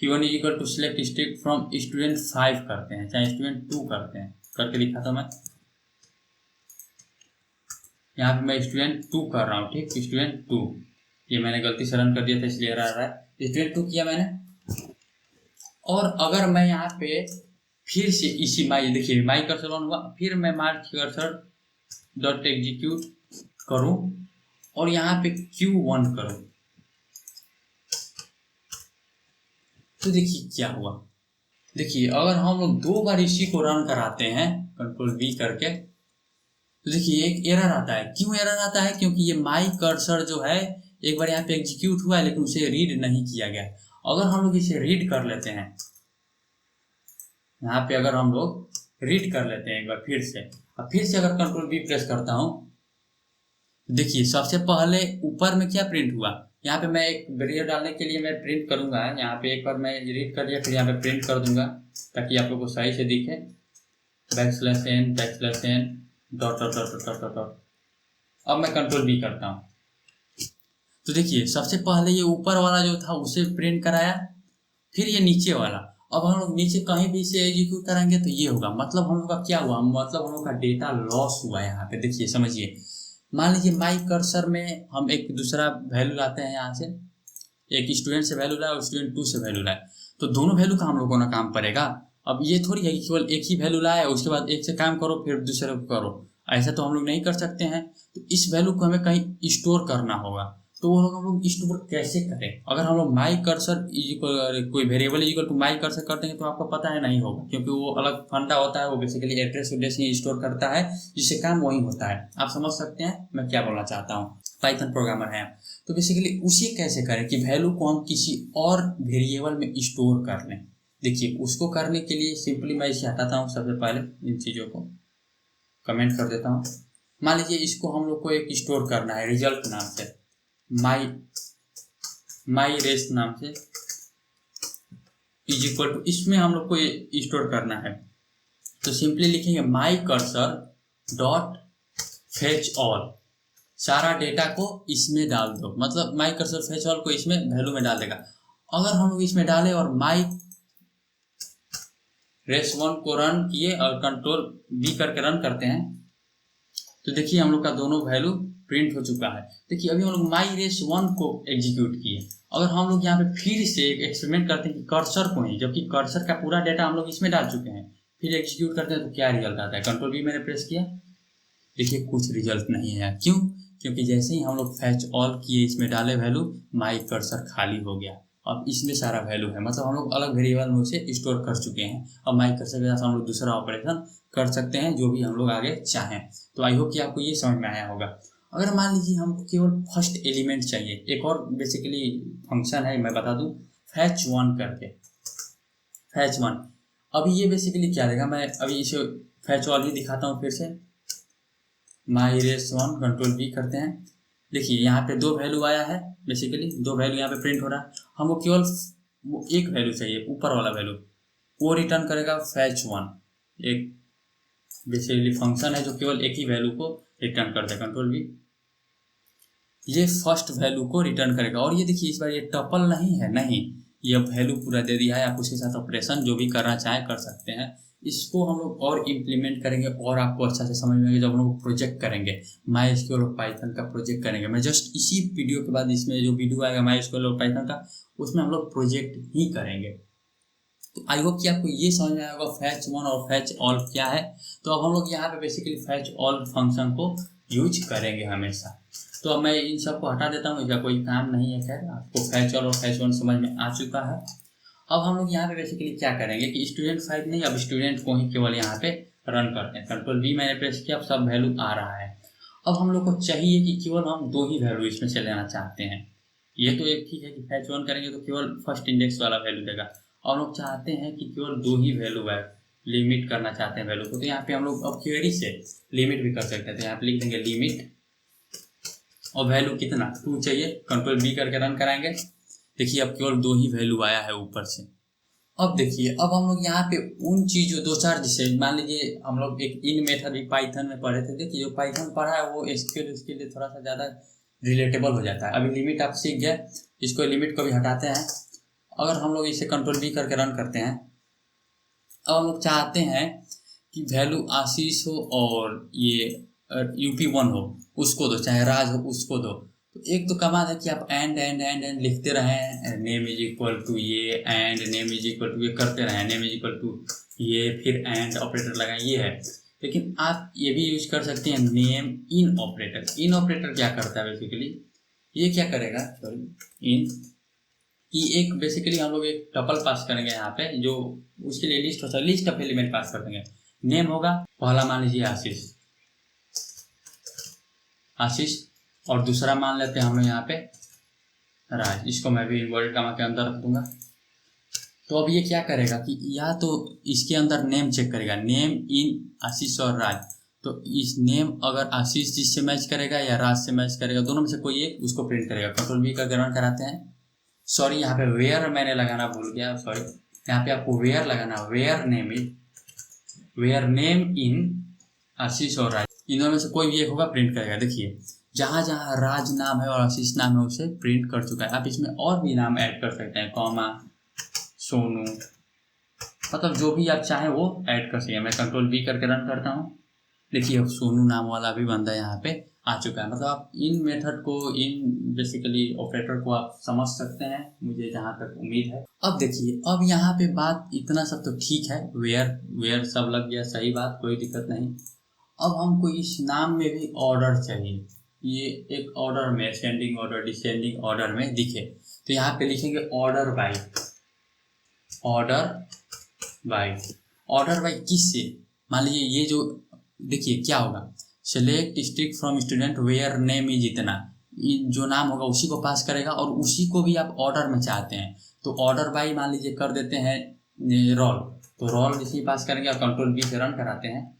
[SPEAKER 1] Q1 is equal to select star from student 5 करते हैं, चाहे स्टूडेंट 2 करते हैं, करके दिखाता हूँ मैं। यहाँ पे मैं स्टूडेंट 2 कर रहा हूँ, ठीक, स्टूडेंट 2, ये मैंने गलती से रन कर दिया था इसलिए आ रहा है। स्टूडेंट 2 किया मैंने। और अगर मैं यहाँ पे फिर से इसी देखिए माई कर्सर ऑन हुआ, फिर मैं मार्क कर्सर डॉट एग्जीक्यूट करूं और यहाँ पे Q1 करूं, तो देखिए क्या हुआ। देखिए अगर हम लोग 2 बार इसी को रन कराते हैं कंट्रोल V करके, तो देखिए एक एरर आता है। क्यों एरर आता है? क्योंकि ये माई कर्सर जो है एक बार यहाँ पे एग्जीक्यूट हुआ है लेकिन उसे रीड नहीं किया गया। अगर हम लोग इसे रीड कर लेते हैं, यहाँ पे अगर हम लोग रीड कर लेते हैं एक बार फिर से, अब फिर से अगर कंट्रोल V प्रेस करता हूँ, देखिए सबसे पहले ऊपर में क्या प्रिंट हुआ। यहाँ पे मैं एक वेरिएबल डालने के लिए मैं प्रिंट करूंगा, यहाँ पे एक बार मैं रीड कर लिया, फिर यहाँ पे प्रिंट कर दूंगा ताकि आप लोग को सही से दिखे, \n dot dot dot dot dot dot. अब मैं कंट्रोल V करता हूँ तो देखिए सबसे पहले ये ऊपर वाला जो था उसे प्रिंट कराया, फिर ये नीचे वाला। अब हम लोग नीचे कहीं भी से एग्जीक्यूट करेंगे तो ये होगा, मतलब हम लोग का क्या हुआ, मतलब हम लोग का डेटा लॉस हुआ है। यहाँ पे देखिए समझिए, मान लीजिए माई कर्सर में हम एक दूसरा वैल्यू लाते हैं, यहाँ से एक स्टूडेंट से वैल्यू लाए और स्टूडेंट 2 से वैल्यू लाए, तो दोनों वैल्यू का हम लोग को ना काम पड़ेगा। अब ये थोड़ी है कि केवल एक ही वैल्यू लाए उसके बाद एक से काम करो फिर दूसरे को करो, ऐसा तो हम लोग नहीं कर सकते हैं। तो इस वैल्यू को हमें कहीं स्टोर करना होगा, तो वो हम लोग स्टोर कैसे करें। अगर हम लोग माई कर्सर कोई variable equal to my cursor कर देंगे तो आपको पता है नहीं होगा, क्योंकि वो अलग फंडा होता है, वो बेसिकली एड्रेस उड्रेस ही स्टोर करता है, जिससे काम वही होता है। आप समझ सकते हैं मैं क्या बोलना चाहता हूँ, पाइथन प्रोग्रामर हैं तो बेसिकली उसी कैसे करें कि वैल्यू को हम किसी और वेरिएबल में स्टोर कर लें। देखिए उसको करने के लिए सिंपली मैं इसे हटाता हूँ, सबसे पहले इन चीज़ों को कमेंट कर देता हूँ। मान लीजिए इसको हम लोग को एक स्टोर करना है रिजल्ट नाम से, माई रेस नाम से, इज इक्वल टू, इसमें हम लोग को ये स्टोर करना है। तो सिंपली लिखेंगे माई कर्सर डॉट फेच ऑल, सारा डेटा को इसमें डाल दो, मतलब माई कर्सर फेच ऑल को इसमें वैल्यू में डाल देगा। अगर हम लोग इसमें डालें और माई रेस वन को रन किए और कंट्रोल बी करके रन करते हैं, तो देखिए हम लोग का दोनों वैल्यू प्रिंट हो चुका है। देखिए अभी हम लोग माई रेस वन को एग्जीक्यूट किए, अगर हम लोग यहाँ पे फिर से एक एक्सपेरिमेंट करते हैं कि कर्सर को ही, जबकि कर्सर का पूरा डेटा हम लोग इसमें डाल चुके हैं, फिर एग्जीक्यूट करते हैं तो क्या रिजल्ट आता है। कंट्रोल बी मैंने प्रेस किया, देखिए कुछ रिजल्ट नहीं है। क्यों? क्योंकि जैसे ही हम लोग फैच ऑल किए, इसमें डाले वैल्यू, माई कर्सर खाली हो गया। अब इसमें सारा वैल्यू है, मतलब हम लोग अलग वेरिएबल में उसे स्टोर कर चुके हैं। अब माई कर्सर के साथ हम लोग दूसरा ऑपरेशन कर सकते हैं जो भी हम लोग आगे चाहें। तो आई होप कि आपको ये समझ में आया होगा। अगर मान लीजिए हमको केवल फर्स्ट एलिमेंट चाहिए, एक और बेसिकली फंक्शन है, मैं बता दूं, फैच वन करके, फैच वन। अभी ये बेसिकली क्या रहेगा, मैं अभी इसे फैच ऑल ही दिखाता हूँ फिर से। माई रेस वन, कंट्रोल बी करते हैं। देखिए यहाँ पे दो वैल्यू आया है, बेसिकली दो वैल्यू यहाँ पे प्रिंट हो रहा है। हमको केवल वो एक वैल्यू चाहिए, ऊपर वाला वैल्यू, वो रिटर्न करेगा फैच वन। एक बेसिकली फंक्शन है जो केवल एक ही वैल्यू को रिटर्न करता है, कंट्रोल बी। ये फर्स्ट वैल्यू को रिटर्न करेगा। और ये देखिए इस बार ये टपल नहीं है, नहीं, ये वैल्यू पूरा दे दिया है। आप उसके साथ ऑपरेशन जो भी करना चाहें कर सकते हैं। इसको हम लोग और इम्प्लीमेंट करेंगे और आपको अच्छा से समझ में आएगा जब हम लोग प्रोजेक्ट करेंगे, माई एसक्यूएल और पाइथन का प्रोजेक्ट करेंगे। मैं जस्ट इसी वीडियो के बाद इसमें जो वीडियो आएगा माई एसक्यूएल और पाइथन का, उसमें हम लोग प्रोजेक्ट ही करेंगे। तो आई होप कि आपको ये समझ में आएगा फैच वन और फैच ऑल क्या है। तो अब हम लोग यहाँ पे बेसिकली फैच ऑल फंक्शन को यूज करेंगे हमेशा। तो अब मैं इन सबको हटा देता हूँ, इसका कोई काम नहीं है। खैर आपको फैच ऑल और फैच वन समझ में आ चुका है। अब हम लोग यहाँ पे बेसिकली क्या करेंगे कि स्टूडेंट फाइल नहीं, अब स्टूडेंट को ही केवल यहाँ पे रन करते हैं। कंट्रोल बी मैंने प्रेस किया, अब सब वैल्यू आ रहा है। अब हम लोग को चाहिए कि केवल हम दो ही वैल्यू इसमें से लेना चाहते हैं। ये तो एक ठीक है कि फैच वन करेंगे तो केवल फर्स्ट इंडेक्स वाला वैल्यू देगा, और लोग चाहते हैं कि केवल दो ही वैल्यू है, लिमिट करना चाहते हैं वैल्यू को। तो यहाँ पे हम लोग अब क्वेरी से लिमिट भी कर सकते हैं। तो यहाँ पे लिख देंगे लिमिट, और वैल्यू कितना 2 चाहिए, कंट्रोल बी करके रन कराएंगे। देखिए अब केवल दो ही वैल्यू आया है ऊपर से। अब देखिए अब हम लोग यहाँ पे उन चीज़ों दो चार, जैसे मान लीजिए हम लोग एक इन मेथड भी पाइथन में पढ़े थे। देखिए जो पाइथन पढ़ा है वो एसक्यूएल उसके लिए थोड़ा सा ज़्यादा रिलेटेबल हो जाता है। अभी लिमिट आप सीख गए, इसको लिमिट को भी हटाते हैं। अगर हम लोग इसे कंट्रोल बी करके रन करते हैं, अब हम लोग चाहते हैं कि वैल्यू आशीष हो और ये UP1 हो, उसको दो, चाहे राज हो उसको दो। तो एक तो कमाल है कि आप एंड एंड एंड एंड लिखते रहें, नेम इज इक्वल टू ये, and name is equal to ये करते रहें, नेम इज इक्वल टू ये, फिर एंड ऑपरेटर लगाएं, ये है। लेकिन आप ये भी यूज कर सकते हैं name in operator. In operator क्या करता है बेसिकली, ये क्या करेगा, सॉरी, इन की एक बेसिकली हम लोग एक टपल पास करेंगे यहाँ पे, जो उसके लिए लिस्ट होता है, लिस्ट ऑफ एलिमेंट पास कर देंगे। नेम होगा पहला, मान लीजिए आशीष, आशीष, और दूसरा मान लेते हैं हम यहाँ पे राज। इसको मैं भी इन्वर्टेड कॉमा के अंदर रख दूंगा। तो अब ये क्या करेगा कि या तो इसके अंदर नेम चेक करेगा, नेम इन आशीष और राज। तो इस नेम अगर आशीष जिससे मैच करेगा या राज से मैच करेगा, दोनों में से कोई एक उसको प्रिंट करेगा। कंट्रोल बी का रन कराते हैं। सॉरी यहाँ पे वेयर मैंने लगाना भूल गया, सॉरी, यहाँ पे आपको वेयर लगाना, where name is, where name in Ashish और राज, इन दोनों में से कोई भी एक होगा, प्रिंट करेगा। देखिए जहाँ जहाँ राज नाम है और आशीष नाम है उसे प्रिंट कर चुका है। आप इसमें और भी नाम ऐड कर सकते हैं, कॉमा, सोनू, मतलब जो भी आप चाहें वो ऐड कर सकते हैं। मैं कंट्रोल बी करके रन करता हूँ। देखिए अब सोनू नाम वाला भी बंदा यहाँ पे आ चुका है। मतलब आप इन मेथड को, इन बेसिकली ऑपरेटर को आप समझ सकते हैं, मुझे जहाँ तक उम्मीद है। अब देखिए अब यहाँ पे बात इतना सब तो ठीक है, वेयर सब लग गया, सही बात, कोई दिक्कत नहीं। अब हमको इस नाम में भी ऑर्डर चाहिए, ये एक ऑर्डर में, असेंडिंग ऑर्डर, डिसेंडिंग ऑर्डर में दिखे। तो यहाँ पे लिखेंगे order by, order by, order by किससे, मान लीजिए ये जो, देखिए क्या होगा, select star from student where name is इतना, जो नाम होगा उसी को पास करेगा, और उसी को भी आप ऑर्डर में चाहते हैं तो ऑर्डर बाई मान लीजिए कर देते हैं रोल। तो रोल इसी पास करेंगे और कंट्रोल बी से रन कराते हैं।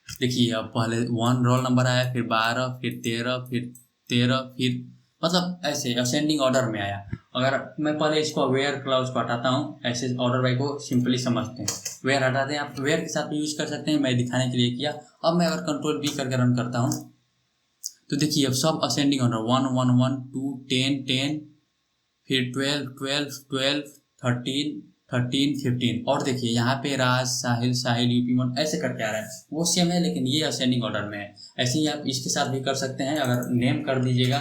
[SPEAKER 1] देखिए अब पहले 1 रोल नंबर आया, फिर 12, फिर 13, फिर 13, फिर मतलब ऐसे असेंडिंग ऑर्डर में आया। अगर मैं पहले इसको वेयर क्लाउज को हटाता हूँ, ऐसे ऑर्डर बाई को सिंपली समझते हैं, वेयर हटाते हैं, आप वेयर के साथ भी यूज कर सकते हैं, मैं दिखाने के लिए किया। अब मैं अगर कंट्रोल बी करके रन करता हूँ तो देखिए अब सब असेंडिंग ऑर्डर 1 1 1 2 10 10 फिर 12 12 12 13 13 15 और देखिए यहाँ पे राज साहिल साहिल यूपी1 ऐसे करके आ रहा है, वो सेम है लेकिन ये असेंडिंग ऑर्डर में है। ऐसे ही आप इसके साथ भी कर सकते हैं। अगर नेम कर दीजिएगा,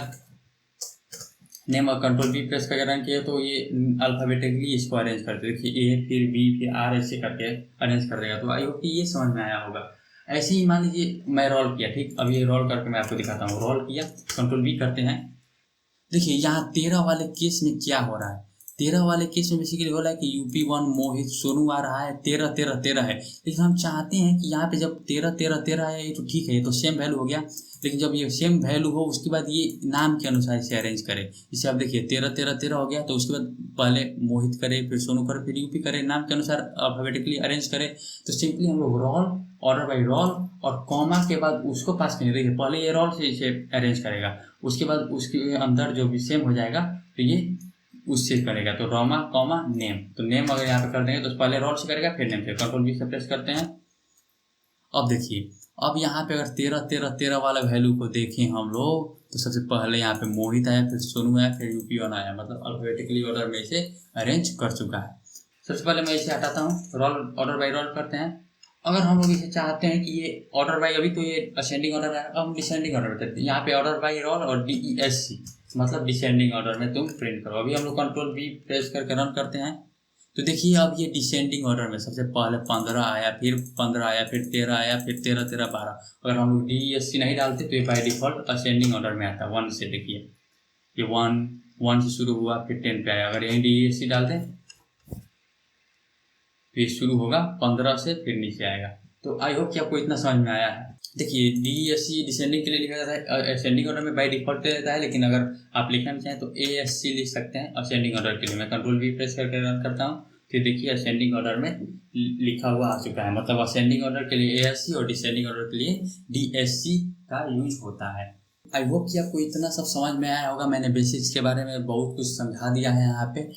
[SPEAKER 1] नेम और कंट्रोल बी प्रेस करके रन किए तो ये अल्फाबेटिकली इसको अरेंज करते, देखिए ए फिर बी फिर आर ऐसे करके अरेंज कर देगा। तो आई होप कि ये समझ में आया होगा। ऐसे ही मान लीजिए मैं रोल किया, ठीक, अब ये रोल करके मैं आपको दिखाता हूँ। रोल किया, कंट्रोल बी करते हैं, देखिए यहाँ 13 वाले केस में क्या हो रहा है। 13 वाले केस में बेसिकली हो रहा है कि यूपी1 मोहित सोनू आ रहा है, 13 13 13 है, लेकिन हम चाहते हैं कि यहाँ पे जब 13 13 13 है ये तो ठीक है, ये तो सेम वैल्यू हो गया, लेकिन जब ये सेम वैल्यू हो उसके बाद ये नाम के अनुसार इसे अरेंज करें। इसे आप देखिए 13 13 13 हो गया, तो उसके बाद पहले मोहित करे, फिर सोनू करे, फिर यूपी करे, नाम के अनुसार अल्फाबेटिकली अरेंज करें। तो सिंपली हम लोग रोल, ऑर्डर बाई रोल और कॉमा के बाद उसको पास करेंगे। देखिए पहले ये रोल से इसे अरेंज करेगा, उसके बाद उसके अंदर जो भी सेम हो जाएगा तो ये उससे करेगा। तो रोमा कॉमा नेम, तो नेम अगर यहाँ पे कर देंगे तो पहले रोल से करेगा फिर नेम से। कंट्रोल बी से प्रेस करते हैं। अब देखिए अब यहाँ पे अगर 13 13 13 वाला वैल्यू को देखें हम लोग तो सबसे पहले यहाँ पे मोहित आया, फिर सोनू आया, फिर यूपी1 आया, मतलब अल्फाबेटिकली ऑर्डर में इसे अरेंज कर चुका है। सबसे पहले मैं इसे हटाता हूँ, रोल ऑर्डर बाई रोल करते हैं। अगर हम लोग इसे चाहते हैं कि ये ऑर्डर बाई, अभी तो ये असेंडिंग ऑर्डर है, अब हम डिसेंडिंग ऑर्डर में करते हैं। यहाँ पे ऑर्डर बाई रोल और DESC मतलब डिसेंडिंग ऑर्डर में तुम प्रिंट करो। अभी हम लोग कंट्रोल बी प्रेस करके रन करते हैं तो देखिए अब ये डिसेंडिंग ऑर्डर में सबसे पहले 15 आया, फिर 15 आया, फिर 13 आया, फिर 13 13 12। अगर हम लोग DESC नहीं डालते तो ये बाई डिफॉल्ट असेंडिंग ऑर्डर में आता है 1 से। देखिए ये 1 से शुरू हुआ फिर 10 पे आया। अगर यहीं DESC डाल दें तो ये शुरू होगा 15 से फिर नीचे आएगा। तो आई होप कि आपको इतना समझ में आया है। देखिए DESC डिसेंडिंग के लिए लिखा जाता है, असेंडिंग ऑर्डर में बाई डिफॉल्ट रहता है, लेकिन अगर आप लिखना भी चाहें तो ASC लिख सकते हैं असेंडिंग ऑर्डर के लिए। मैं कंट्रोल बी प्रेस करके रन करता हूँ, फिर देखिए असेंडिंग ऑर्डर में लिखा हुआ आ चुका है, मतलब असेंडिंग ऑर्डर के लिए ASC और डिसेंडिंग ऑर्डर के लिए DSC का यूज होता है। आई होप कि आपको इतना सब समझ में आया होगा। मैंने बेसिक्स के बारे में बहुत कुछ समझा दिया है यहाँ पे,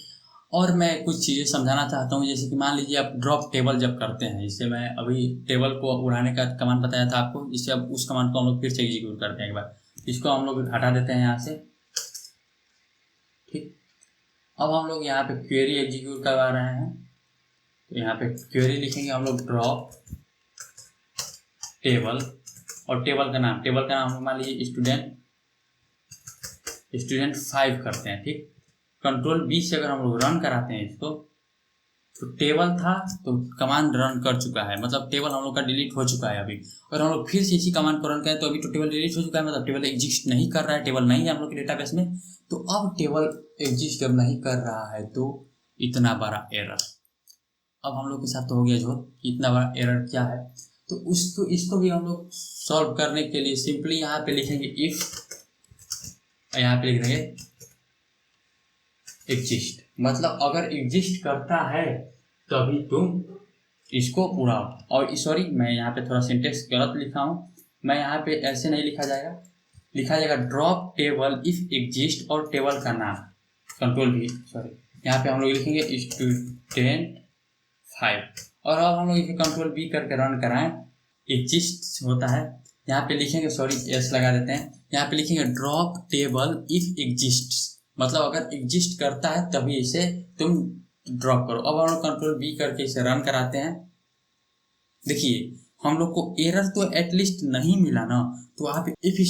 [SPEAKER 1] और मैं कुछ चीज़ें समझाना चाहता हूँ। जैसे कि मान लीजिए आप ड्रॉप टेबल जब करते हैं, इससे मैं अभी टेबल को उड़ाने का कमांड बताया था आपको, इससे अब उस कमांड को हम लोग फिर से एग्जीक्यूट करते हैं एक बार। इसको हम लोग हटा देते हैं यहाँ से, ठीक। अब हम लोग यहाँ पे क्वेरी एग्जीक्यूट करवा रहे हैं, तो यहाँ पे क्वेरी लिखेंगे हम लोग ड्रॉप टेबल, और टेबल का नाम हम मान लीजिए स्टूडेंट 5 करते हैं, ठीक। कंट्रोल बी से अगर हम लोग रन कराते हैं इसको तो टेबल था तो कमांड रन कर चुका है, मतलब टेबल हम लोग का डिलीट हो चुका है। अभी अगर हम लोग फिर से इसी कमांड को रन करें तो अभी तो टेबल डिलीट हो चुका है, मतलब टेबल एग्जिस्ट नहीं कर रहा है, टेबल नहीं है हम लोग के डेटाबेस में। तो अब टेबल एग्जिस्ट जब नहीं कर रहा है तो इतना बड़ा एरर अब हम लोग के साथ तो हो गया जो इतना बड़ा एरर क्या है। तो इसको भी हम लोग सॉल्व करने के लिए सिंपली यहाँ पे लिखेंगे इफ, यहाँ पे लिख देंगे एग्जिस्ट, मतलब अगर एग्जिस्ट करता है तभी तुम इसको उड़ाओ। और सॉरी मैं यहाँ पे थोड़ा सिंटेक्स गलत लिखा हूँ, मैं यहाँ पे ऐसे नहीं लिखा जाएगा ड्रॉप टेबल इफ एग्जिस्ट और टेबल का नाम कंट्रोल भी सॉरी यहाँ पे हम लोग लिखेंगे स्टूडेंट 5, और अब हम लोग इसे कंट्रोल बी करके रन कराएं, एग्जिस्ट होता है, यहाँ पे लिखेंगे सॉरी एस लगा देते हैं, यहाँ पे लिखेंगे ड्रॉप टेबल इफ एग्जिस्ट, मतलब अगर एग्जिस्ट करता है तभी इसे तुम ड्रॉप करो। अब हम लोग कंट्रोल बी करके इसे रन कराते हैं। देखिए हम लोग को एरर तो एटलीस्ट नहीं मिला ना, तो आप इफ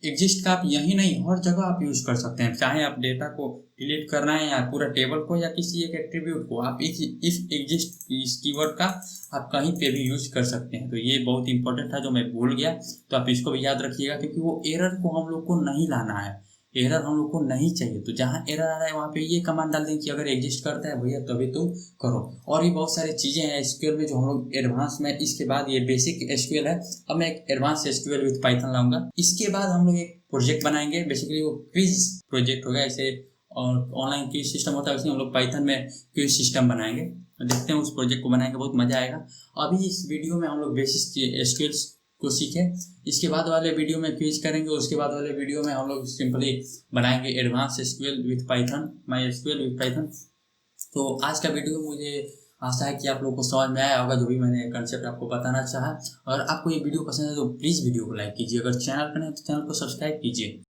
[SPEAKER 1] एग्जिस्ट का आप यही नहीं हर जगह आप यूज कर सकते हैं, चाहे आप डेटा को डिलीट करना है या पूरा टेबल को या किसी एक एट्रीब्यूट को, आप इफ एग्जिस्ट इस कीवर्ड का आप कहीं पे भी यूज कर सकते हैं। तो ये बहुत इंपॉर्टेंट था जो मैं भूल गया, तो आप इसको भी याद रखिएगा, क्योंकि वो एरर को हम लोग को नहीं लाना है, एरर हम लोग को नहीं चाहिए। तो जहाँ एरर आ रहा है वहाँ पे ये कमांड डाल दें कि अगर एग्जिस्ट करता है भैया तभी तुम करो। और भी बहुत सारी चीज़ें हैं एसक्यूएल में जो हम लोग एडवांस में, इसके बाद ये बेसिक एसक्यूएल है, अब मैं एक एडवांस एसक्यूएल विद पाइथन लाऊंगा। इसके बाद हम लोग एक प्रोजेक्ट बनाएंगे, बेसिकली वो क्विज प्रोजेक्ट होगा, ऐसे और ऑनलाइन क्विज सिस्टम होता है उसमें हम लोग पाइथन में क्विज सिस्टम बनाएंगे। देखते हैं उस प्रोजेक्ट को बनाएंगे, बहुत मजा आएगा। अभी इस वीडियो में हम लोग बेसिक एसक्यूएल को सीखें। इसके बाद वाले वीडियो में क्विज करेंगे, उसके बाद वाले वीडियो में हम लोग सिंपली बनाएंगे advance SQL with Python, my SQL with Python. तो आज का वीडियो मुझे आशा है कि आप लोगों को समझ में आया होगा, जो भी मैंने कंसेप्ट आपको बताना चाहा। अगर आपको ये वीडियो पसंद है तो प्लीज़ वीडियो को लाइक कीजिए, अगर चैनल पर नहीं तो चैनल को सब्सक्राइब कीजिए।